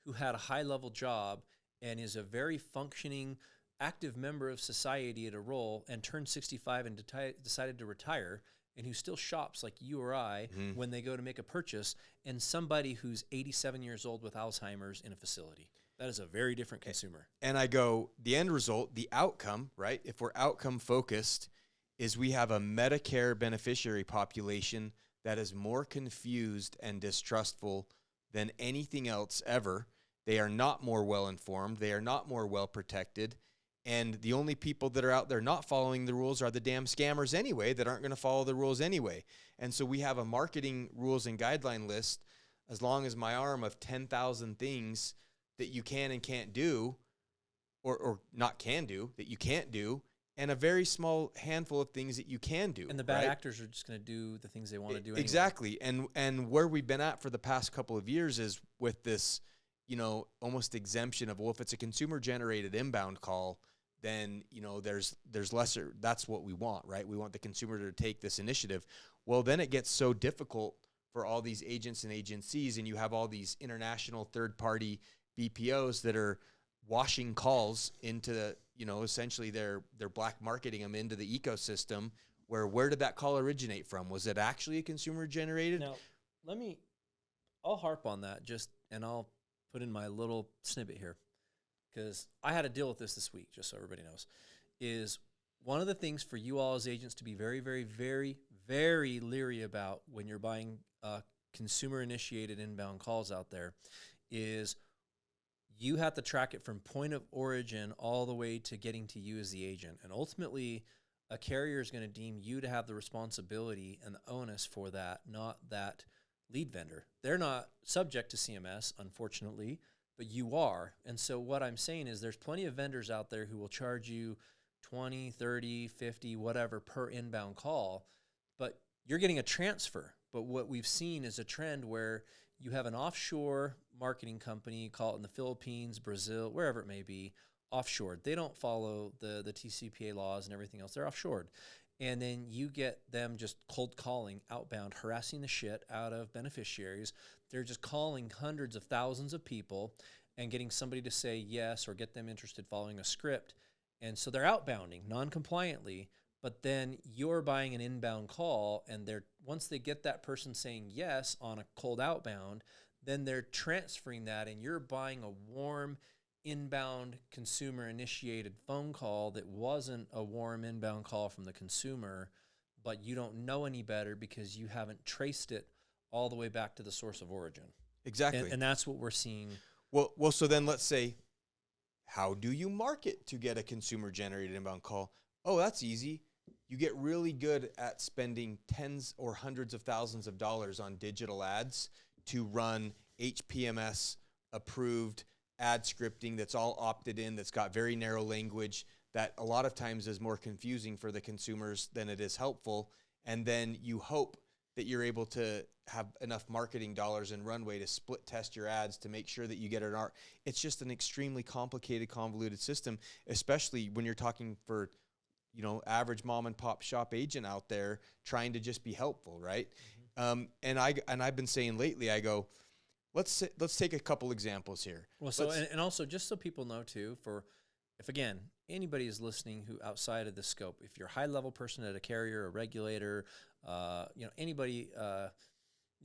[SPEAKER 1] who had a high-level job and is a very functioning, active member of society at a role and turned 65 and decided to retire, and who still shops like you or I when they go to make a purchase, and somebody who's 87 years old with Alzheimer's in a facility. That is a very different consumer.
[SPEAKER 2] And I go, the end result, the outcome, right? If we're outcome focused, is we have a Medicare beneficiary population that is more confused and distrustful than anything else ever. They are not more well informed. They are not more well protected. And the only people that are out there not following the rules are the damn scammers anyway, that aren't going to follow the rules anyway. And so we have a marketing rules and guideline list as long as my arm of 10,000 things that you can and can't do, or not can do, that you can't do, and a very small handful of things that you can do.
[SPEAKER 1] And the bad actors are just going to do the things they want to do anyway.
[SPEAKER 2] Exactly. And where we've been at for the past couple of years is with this, almost exemption of, well, if it's a consumer-generated inbound call, then, there's lesser, that's what we want, right? We want the consumer to take this initiative. Well, then it gets so difficult for all these agents and agencies, and you have all these international third-party BPOs that are washing calls into, essentially they're black marketing them into the ecosystem. Where did that call originate from? Was it actually a consumer generated?
[SPEAKER 1] Now, I'll harp on that and I'll put in my little snippet here, because I had to deal with this week, just so everybody knows, is one of the things for you all as agents to be very, very, very, very leery about when you're buying consumer-initiated inbound calls out there is you have to track it from point of origin all the way to getting to you as the agent. And ultimately, a carrier is going to deem you to have the responsibility and the onus for that, not that lead vendor. They're not subject to CMS, unfortunately, but you are. And so what I'm saying is there's plenty of vendors out there who will charge you 20, 30, 50, whatever per inbound call, but you're getting a transfer. But what we've seen is a trend where you have an offshore marketing company, call it in the Philippines, Brazil, wherever it may be, offshored. They don't follow the TCPA laws and everything else. They're offshored. And then you get them just cold calling, outbound, harassing the shit out of beneficiaries. They're just calling hundreds of thousands of people and getting somebody to say yes or get them interested following a script. And so they're outbounding non-compliantly, but then you're buying an inbound call, and they're once they get that person saying yes on a cold outbound, then they're transferring that, and you're buying a warm inbound consumer-initiated phone call that wasn't a warm inbound call from the consumer, but you don't know any better because you haven't traced it all the way back to the source of origin.
[SPEAKER 2] Exactly.
[SPEAKER 1] And that's what we're seeing.
[SPEAKER 2] Well, so then let's say, how do you market to get a consumer-generated inbound call? Oh, that's easy. You get really good at spending tens or hundreds of thousands of dollars on digital ads to run HPMS approved ad scripting that's all opted in, that's got very narrow language, that a lot of times is more confusing for the consumers than it is helpful. And then you hope that you're able to have enough marketing dollars and runway to split test your ads to make sure that you get an art. It's just an extremely complicated, convoluted system, especially when you're talking for, average mom and pop shop agent out there trying to just be helpful, right? Mm-hmm. And I've been saying lately, I go, let's take a couple examples here.
[SPEAKER 1] Well, so and also just so people know too, if again anybody is listening who outside of the scope, if you're a high level person at a carrier, a regulator, anybody, at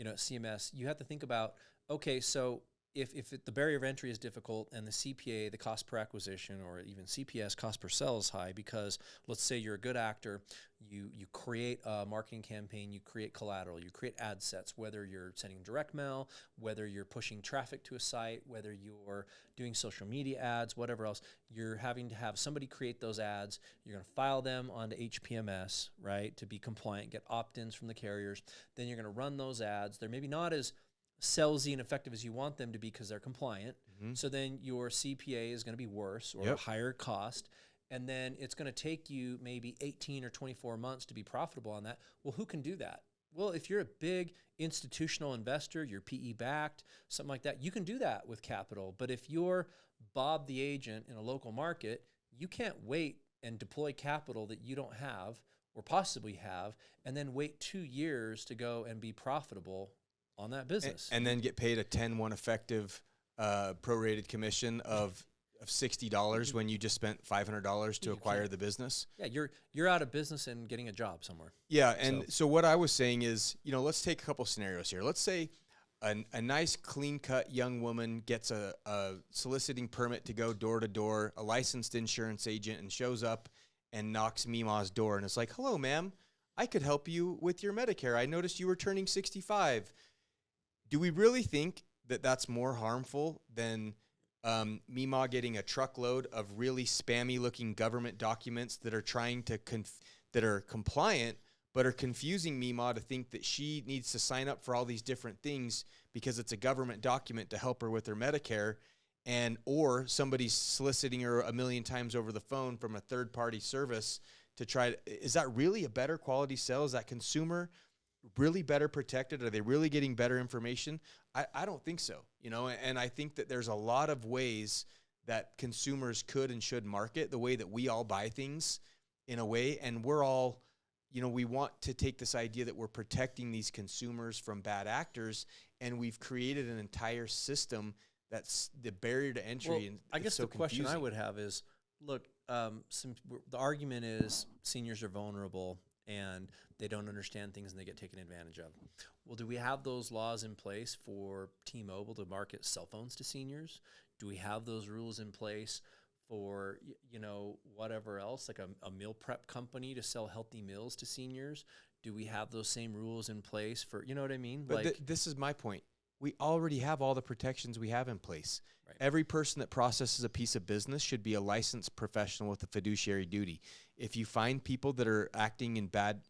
[SPEAKER 1] CMS, you have to think about, okay, so if the barrier of entry is difficult and the CPA, the cost per acquisition, or even CPS, cost per sell, is high, because let's say you're a good actor, you create a marketing campaign, you create collateral, you create ad sets, whether you're sending direct mail, whether you're pushing traffic to a site, whether you're doing social media ads, whatever else, you're having to have somebody create those ads. You're going to file them onto HPMS, right, to be compliant, get opt-ins from the carriers. Then you're going to run those ads. They're maybe not as salesy and effective as you want them to be because they're compliant. Mm-hmm. So then your CPA is going to be worse or higher cost. And then it's going to take you maybe 18 or 24 months to be profitable on that. Well, who can do that? Well, if you're a big institutional investor, you're PE backed, something like that, you can do that with capital. But if you're Bob the agent in a local market, you can't wait and deploy capital that you don't have or possibly have, and then wait 2 years to go and be profitable on that business.
[SPEAKER 2] And then get paid a 10-1 effective prorated commission of $60 when you just spent $500 to acquire the business.
[SPEAKER 1] Yeah, you're out of business and getting a job somewhere.
[SPEAKER 2] Yeah, and so what I was saying is, let's take a couple scenarios here. Let's say a nice, clean-cut young woman gets a soliciting permit to go door to door, a licensed insurance agent, and shows up and knocks Mima's door, and it's like, "Hello, ma'am. I could help you with your Medicare. I noticed you were turning 65. Do we really think that that's more harmful than Mima getting a truckload of really spammy-looking government documents that are trying to that are compliant, but are confusing Mima to think that she needs to sign up for all these different things because it's a government document to help her with her Medicare, or somebody's soliciting her a million times over the phone from a third-party service to try to? Is that really a better quality sale? Is that consumer really better protected? Are they really getting better information? I don't think so, and I think that there's a lot of ways that consumers could and should market the way that we all buy things in a way. And we're all, we want to take this idea that we're protecting these consumers from bad actors, and we've created an entire system that's the barrier to entry.
[SPEAKER 1] Well,
[SPEAKER 2] and
[SPEAKER 1] I guess
[SPEAKER 2] so
[SPEAKER 1] the question
[SPEAKER 2] confusing.
[SPEAKER 1] I would have is, look, the argument is seniors are vulnerable and they don't understand things and they get taken advantage of. Well, do we have those laws in place for T-Mobile to market cell phones to seniors? Do we have those rules in place for, whatever else, like a meal prep company to sell healthy meals to seniors? do we have those same rules in place for, you know what I mean?
[SPEAKER 2] But
[SPEAKER 1] Like,
[SPEAKER 2] this is my point. We already have all the protections we have in place.
[SPEAKER 1] Right.
[SPEAKER 2] Every person that processes a piece of business should be a licensed professional with a fiduciary duty. If you find people that are acting in bad,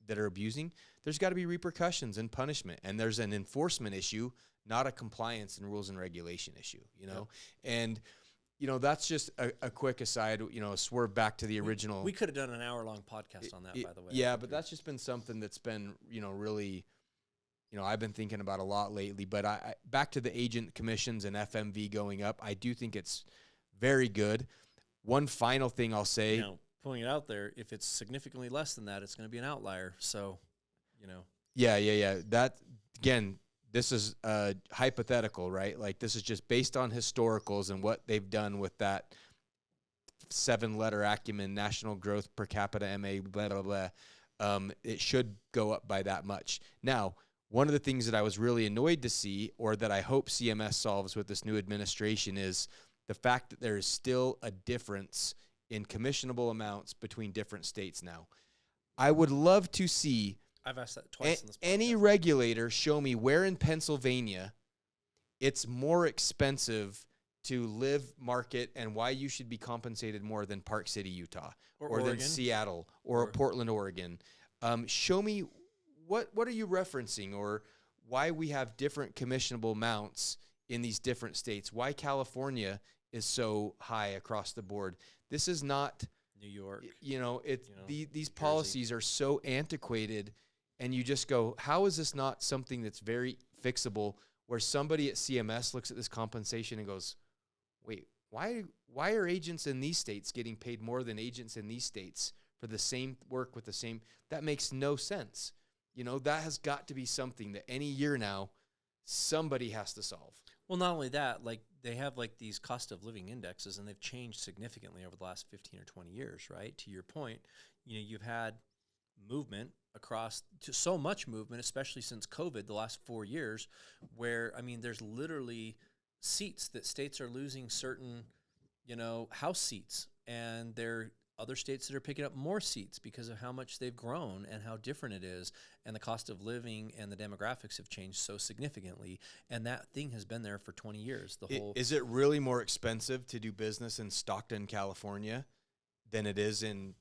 [SPEAKER 2] that are abusing, there's got to be repercussions and punishment. And there's an enforcement issue, not a compliance and rules and regulation issue, And, that's just a quick aside, swerve back to the original.
[SPEAKER 1] we could have done an hour-long podcast on that, by the way.
[SPEAKER 2] Yeah, but that's just been something that's been, really, I've been thinking about a lot lately. But I back to the agent commissions and FMV going up, I do think it's very good. One final thing I'll say.
[SPEAKER 1] Pulling it out there, if it's significantly less than that, it's going to be an outlier. So,
[SPEAKER 2] Yeah. That, again, this is hypothetical, right? Like, this is just based on historicals and what they've done with that 7-letter acumen, national growth per capita, MA, blah, blah, blah. It should go up by that much. Now, one of the things that I was really annoyed to see, or that I hope CMS solves with this new administration, is the fact that there is still a difference in commissionable amounts between different states now. I would love to see
[SPEAKER 1] I've asked that twice in this podcast.
[SPEAKER 2] Any regulator show me where in Pennsylvania it's more expensive to live, market, and why you should be compensated more than Park City, Utah, or than Seattle, or Portland, Oregon. Show me what are you referencing, or why we have different commissionable amounts in these different states, why California is so high across the board. This is not
[SPEAKER 1] New York.
[SPEAKER 2] These policies are so antiquated, and you just go, how is this not something that's very fixable, where somebody at CMS looks at this compensation and goes, wait, why are agents in these states getting paid more than agents in these states for the same work with the same? That makes no sense. That has got to be something that any year now somebody has to solve.
[SPEAKER 1] Well, not only that, like, they have like these cost of living indexes, and they've changed significantly over the last 15 or 20 years, right? To your point, you've had movement across, to so much movement, especially since COVID, the last 4 years, where, there's literally seats that states are losing certain, house seats, and there are other states that are picking up more seats because of how much they've grown and how different it is, and the cost of living and the demographics have changed so significantly, and that thing has been there for 20 years.
[SPEAKER 2] Is it really more expensive to do business in Stockton, California, than it is in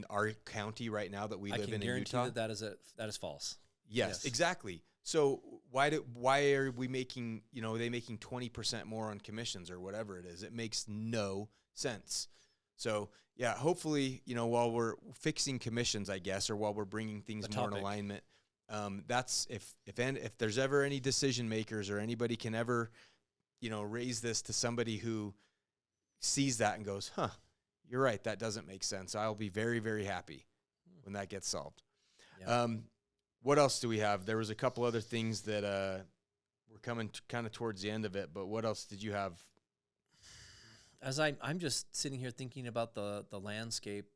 [SPEAKER 2] our county right now that we live in Utah? I can
[SPEAKER 1] guarantee that is false.
[SPEAKER 2] Yes, exactly. So why are we making, they making 20% more on commissions or whatever it is? It makes no sense. So yeah, hopefully, while we're fixing commissions, I guess, or while we're bringing things more in alignment, that's if there's ever any decision makers or anybody can ever, raise this to somebody who sees that and goes, you're right, that doesn't make sense. I'll be very, very happy when that gets solved. Yeah. What else do we have? There was a couple other things that we're coming kind of towards the end of it, but what else did you have?
[SPEAKER 1] As I'm just sitting here thinking about the landscape,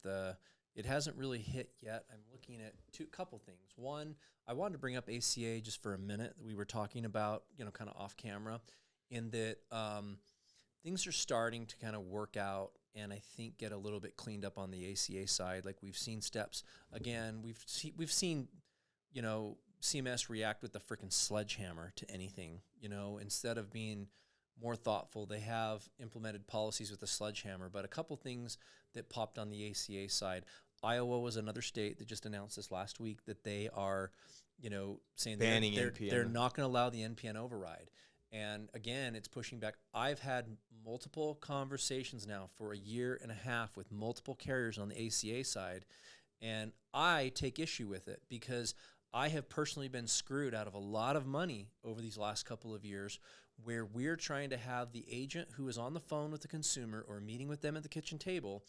[SPEAKER 1] it hasn't really hit yet. I'm looking at a couple things. One, I wanted to bring up ACA just for a minute. We were talking about, kind of off camera, in that things are starting to kind of work out, and I think get a little bit cleaned up on the ACA side. Like, we've seen steps. Again, we've seen, CMS react with the freaking sledgehammer to anything. Instead of being more thoughtful, they have implemented policies with a sledgehammer. But a couple things that popped on the ACA side. Iowa was another state that just announced this last week that they are, saying
[SPEAKER 2] banning
[SPEAKER 1] NPN. They're not going to allow the NPN override. And again, it's pushing back. I've had multiple conversations now for a year and a half with multiple carriers on the ACA side, and I take issue with it because I have personally been screwed out of a lot of money over these last couple of years, where we're trying to have the agent who is on the phone with the consumer or meeting with them at the kitchen table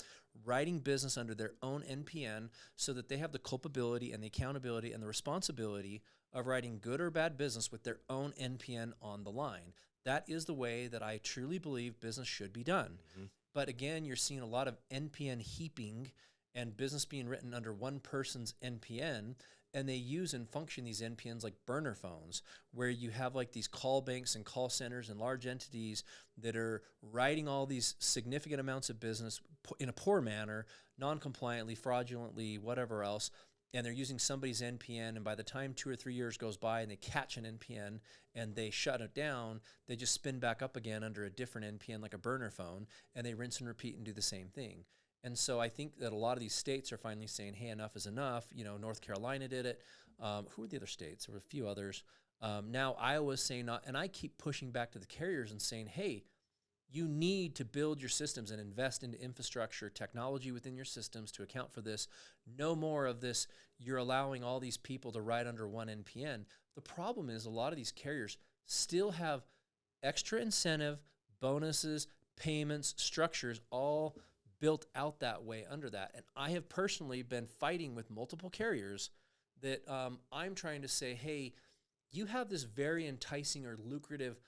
[SPEAKER 1] writing business under their own NPN, so that they have the culpability and the accountability and the responsibility of writing good or bad business with their own NPN on the line. That is the way that I truly believe business should be done. Mm-hmm. But again, you're seeing a lot of NPN heaping and business being written under one person's NPN, and they use and function these NPNs like burner phones, where you have like these call banks and call centers and large entities that are writing all these significant amounts of business in a poor manner, non-compliantly, fraudulently, whatever else, and they're using somebody's NPN, and by the time 2 or 3 years goes by and they catch an NPN and they shut it down, they just spin back up again under a different NPN like a burner phone, and they rinse and repeat and do the same thing. And so I think that a lot of these states are finally saying, hey, enough is enough. North Carolina did it. Who were the other states? There were a few others. Now Iowa's saying not, and I keep pushing back to the carriers and saying, hey, you need to build your systems and invest into infrastructure, technology within your systems to account for this. No more of this, you're allowing all these people to ride under one NPN. The problem is a lot of these carriers still have extra incentive, bonuses, payments, structures, all built out that way under that. And I have personally been fighting with multiple carriers that I'm trying to say, hey, you have this very enticing or lucrative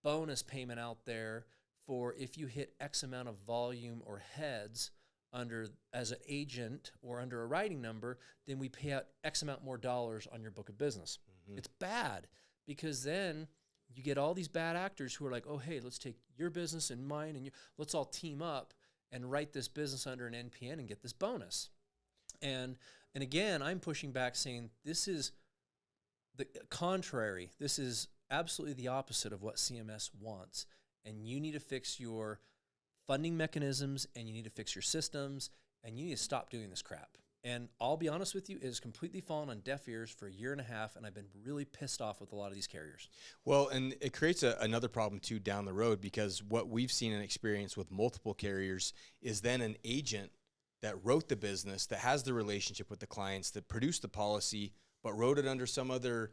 [SPEAKER 1] bonus payment out there for if you hit X amount of volume or heads as an agent or under a writing number, then we pay out X amount more dollars on your book of business. Mm-hmm. It's bad because then you get all these bad actors who are like, oh, hey, let's take your business and mine and let's all team up and write this business under an NPN and get this bonus. And again, I'm pushing back saying this is the contrary. This is absolutely the opposite of what CMS wants. And you need to fix your funding mechanisms, and you need to fix your systems, and you need to stop doing this crap. And I'll be honest with you, it has completely fallen on deaf ears for a year and a half, and I've been really pissed off with a lot of these carriers.
[SPEAKER 2] Well, and it creates another problem, too, down the road, because what we've seen and experienced with multiple carriers is then an agent that wrote the business, that has the relationship with the clients, that produced the policy, but wrote it under some other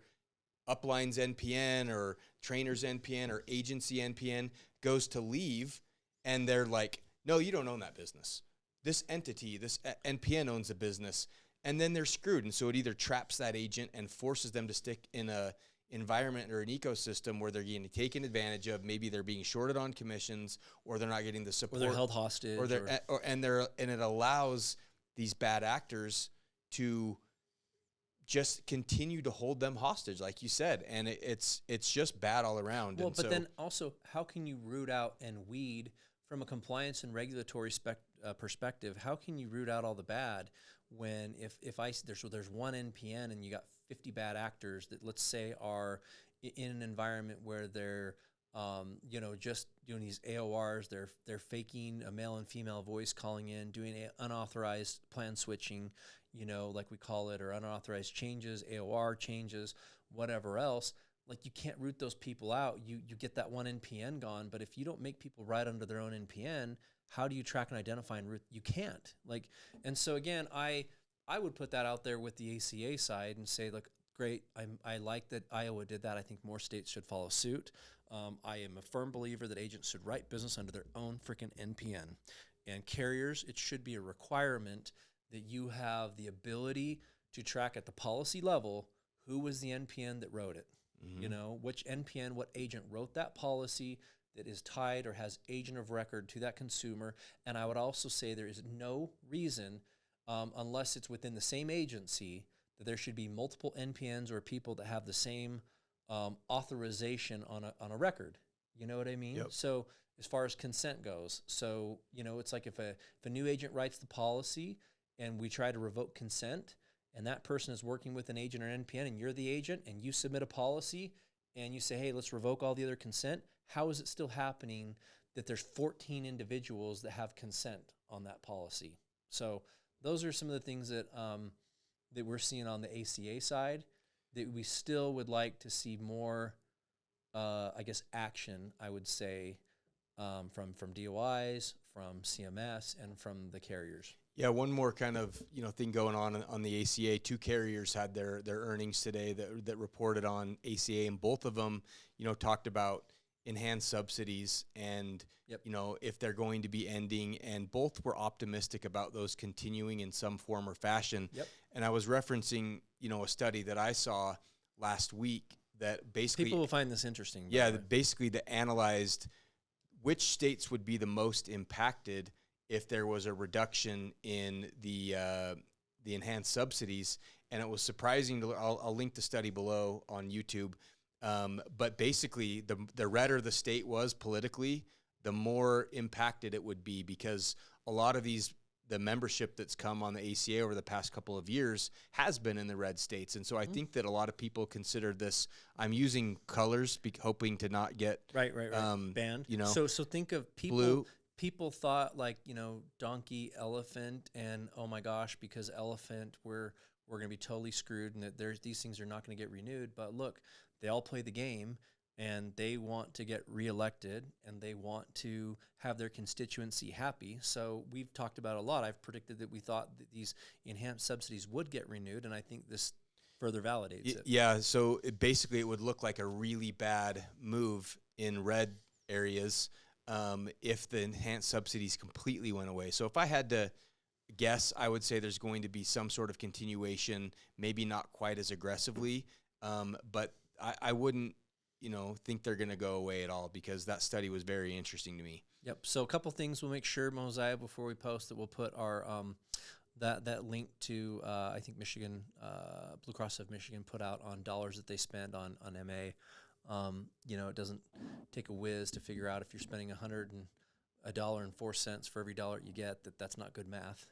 [SPEAKER 2] upline's NPN or trainer's NPN or agency NPN, goes to leave, and they're like, no, you don't own that business. This entity, this NPN owns the business, and then they're screwed. And so it either traps that agent and forces them to stick in a environment or an ecosystem where they're getting taken advantage of. Maybe they're being shorted on commissions, or they're not getting the support,
[SPEAKER 1] or they're held hostage,
[SPEAKER 2] and it allows these bad actors to just continue to hold them hostage, like you said, and it's just bad all around.
[SPEAKER 1] Well, but then also, how can you root out and weed from a compliance and regulatory perspective? How can you root out all the bad when if there's one NPN and you got 50 bad actors that, let's say, are in an environment where they're just doing these AORs, they're faking a male and female voice calling in, doing unauthorized plan switching, like we call it, or unauthorized changes, AOR changes, whatever else. Like, you can't root those people out. You get that one NPN gone, but if you don't make people ride under their own NPN, how do you track and identify and root? You can't. And so again, I would put that out there with the ACA side and say, look, great. I like that Iowa did that. I think more states should follow suit. I am a firm believer that agents should write business under their own freaking NPN. And carriers, it should be a requirement that you have the ability to track at the policy level who was the NPN that wrote it. Mm-hmm. Which NPN, what agent wrote that policy that is tied or has agent of record to that consumer. And I would also say there is no reason, unless it's within the same agency, that there should be multiple NPNs or people that have the same authorization on a record. You know what I mean?
[SPEAKER 2] Yep.
[SPEAKER 1] So as far as consent goes, it's like if a new agent writes the policy and we try to revoke consent, and that person is working with an agent or an NPN, and you're the agent, and you submit a policy, and you say, hey, let's revoke all the other consent, how is it still happening that there's 14 individuals that have consent on that policy? So those are some of the things that that we're seeing on the ACA side that we still would like to see more, action, I would say, from DOIs, from CMS, and from the carriers.
[SPEAKER 2] Yeah, one more kind of thing going on the ACA. Two carriers had their earnings today that reported on ACA, and both of them talked about enhanced subsidies and if they're going to be ending, and both were optimistic about those continuing in some form or fashion.
[SPEAKER 1] Yep.
[SPEAKER 2] And I was referencing a study that I saw last week that basically
[SPEAKER 1] people will find this interesting.
[SPEAKER 2] Yeah, basically that analyzed which states would be the most impacted if there was a reduction in the enhanced subsidies. And it was surprising. I'll link the study below on YouTube. But basically, the redder the state was politically, the more impacted it would be, because a lot of these the membership that's come on the ACA over the past couple of years has been in the red states. And so I think that a lot of people consider this, I'm using colors, hoping to not get
[SPEAKER 1] right. Banned. So think of people.
[SPEAKER 2] Blue.
[SPEAKER 1] People thought like, donkey, elephant, and oh my gosh, because elephant, we're going to be totally screwed, and that these things are not going to get renewed. But look, they all play the game, and they want to get reelected, and they want to have their constituency happy. So we've talked about a lot. I've predicted that we thought that these enhanced subsidies would get renewed, and I think this further validates it.
[SPEAKER 2] Yeah, so it would look like a really bad move in red areas if the enhanced subsidies completely went away. So if I had to guess, I would say there's going to be some sort of continuation, maybe not quite as aggressively, but I wouldn't think they're going to go away at all, because that study was very interesting to me.
[SPEAKER 1] Yep. So a couple things we'll make sure, Mosiah, before we post, that we'll put our that link to I think Michigan, Blue Cross of Michigan put out on dollars that they spend on MA. It doesn't take a whiz to figure out if you're spending $1.04 for every dollar you get, that's not good math,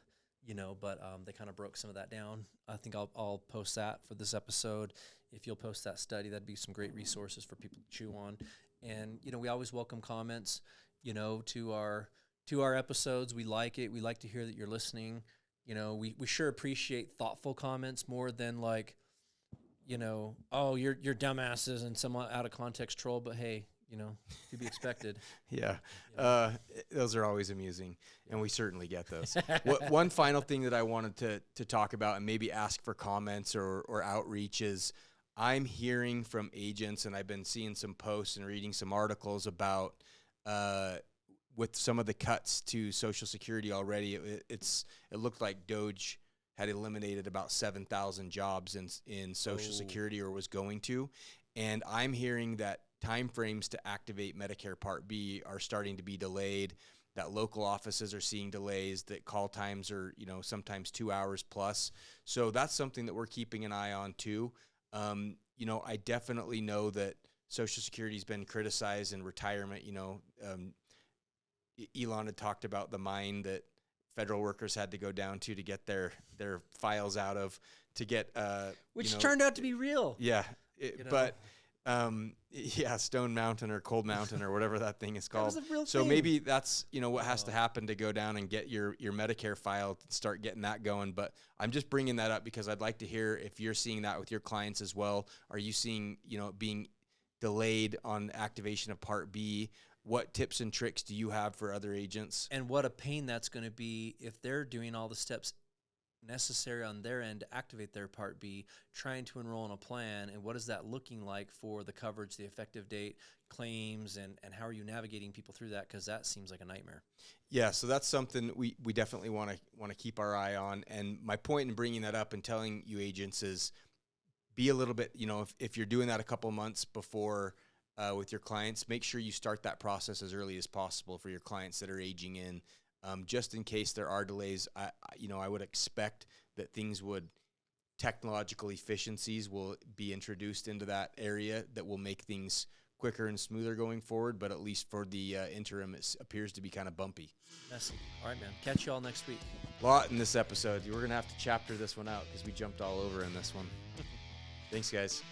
[SPEAKER 1] but they kind of broke some of that down. I think I'll post that for this episode. If you'll post that study, that'd be some great resources for people to chew on. And, we always welcome comments, to our episodes. We like it. We like to hear that you're listening. We sure appreciate thoughtful comments more than like, oh, you're dumbasses and somewhat out of context troll, but hey, to be expected.
[SPEAKER 2] Yeah. Those are always amusing, and we certainly get those. One final thing that I wanted to talk about and maybe ask for comments or outreach is, I'm hearing from agents, and I've been seeing some posts and reading some articles about with some of the cuts to Social Security already, it looked like DOGE had eliminated about 7,000 jobs in Social Security, or was going to. And I'm hearing that timeframes to activate Medicare Part B are starting to be delayed, that local offices are seeing delays, that call times are, sometimes 2 hours plus. So that's something that we're keeping an eye on too. I definitely know that Social Security's been criticized in retirement. Elon had talked about the mine that federal workers had to go down to get their files out of, to get
[SPEAKER 1] which turned out to be real.
[SPEAKER 2] Yeah, but Stone Mountain or Cold Mountain or whatever that thing is called.
[SPEAKER 1] That was a real
[SPEAKER 2] so
[SPEAKER 1] thing.
[SPEAKER 2] Maybe that's what has to happen to go down and get your Medicare file, start getting that going. But I'm just bringing that up because I'd like to hear if you're seeing that with your clients as well. Are you seeing being delayed on activation of Part B? What tips and tricks do you have for other agents?
[SPEAKER 1] And what a pain that's going to be if they're doing all the steps necessary on their end to activate their Part B, trying to enroll in a plan, and what is that looking like for the coverage, the effective date, claims, and how are you navigating people through that? Because that seems like a nightmare.
[SPEAKER 2] Yeah, so that's something we definitely want to keep our eye on. And my point in bringing that up and telling you agents is, be a little bit, if you're doing that a couple months before with your clients, make sure you start that process as early as possible for your clients that are aging in. Just in case there are delays, I would expect that technological efficiencies will be introduced into that area that will make things quicker and smoother going forward. But at least for the interim, it appears to be kind of bumpy.
[SPEAKER 1] Messy. All right, man. Catch you all next week.
[SPEAKER 2] A lot in this episode. We're going to have to chapter this one out because we jumped all over in this one. Thanks, guys.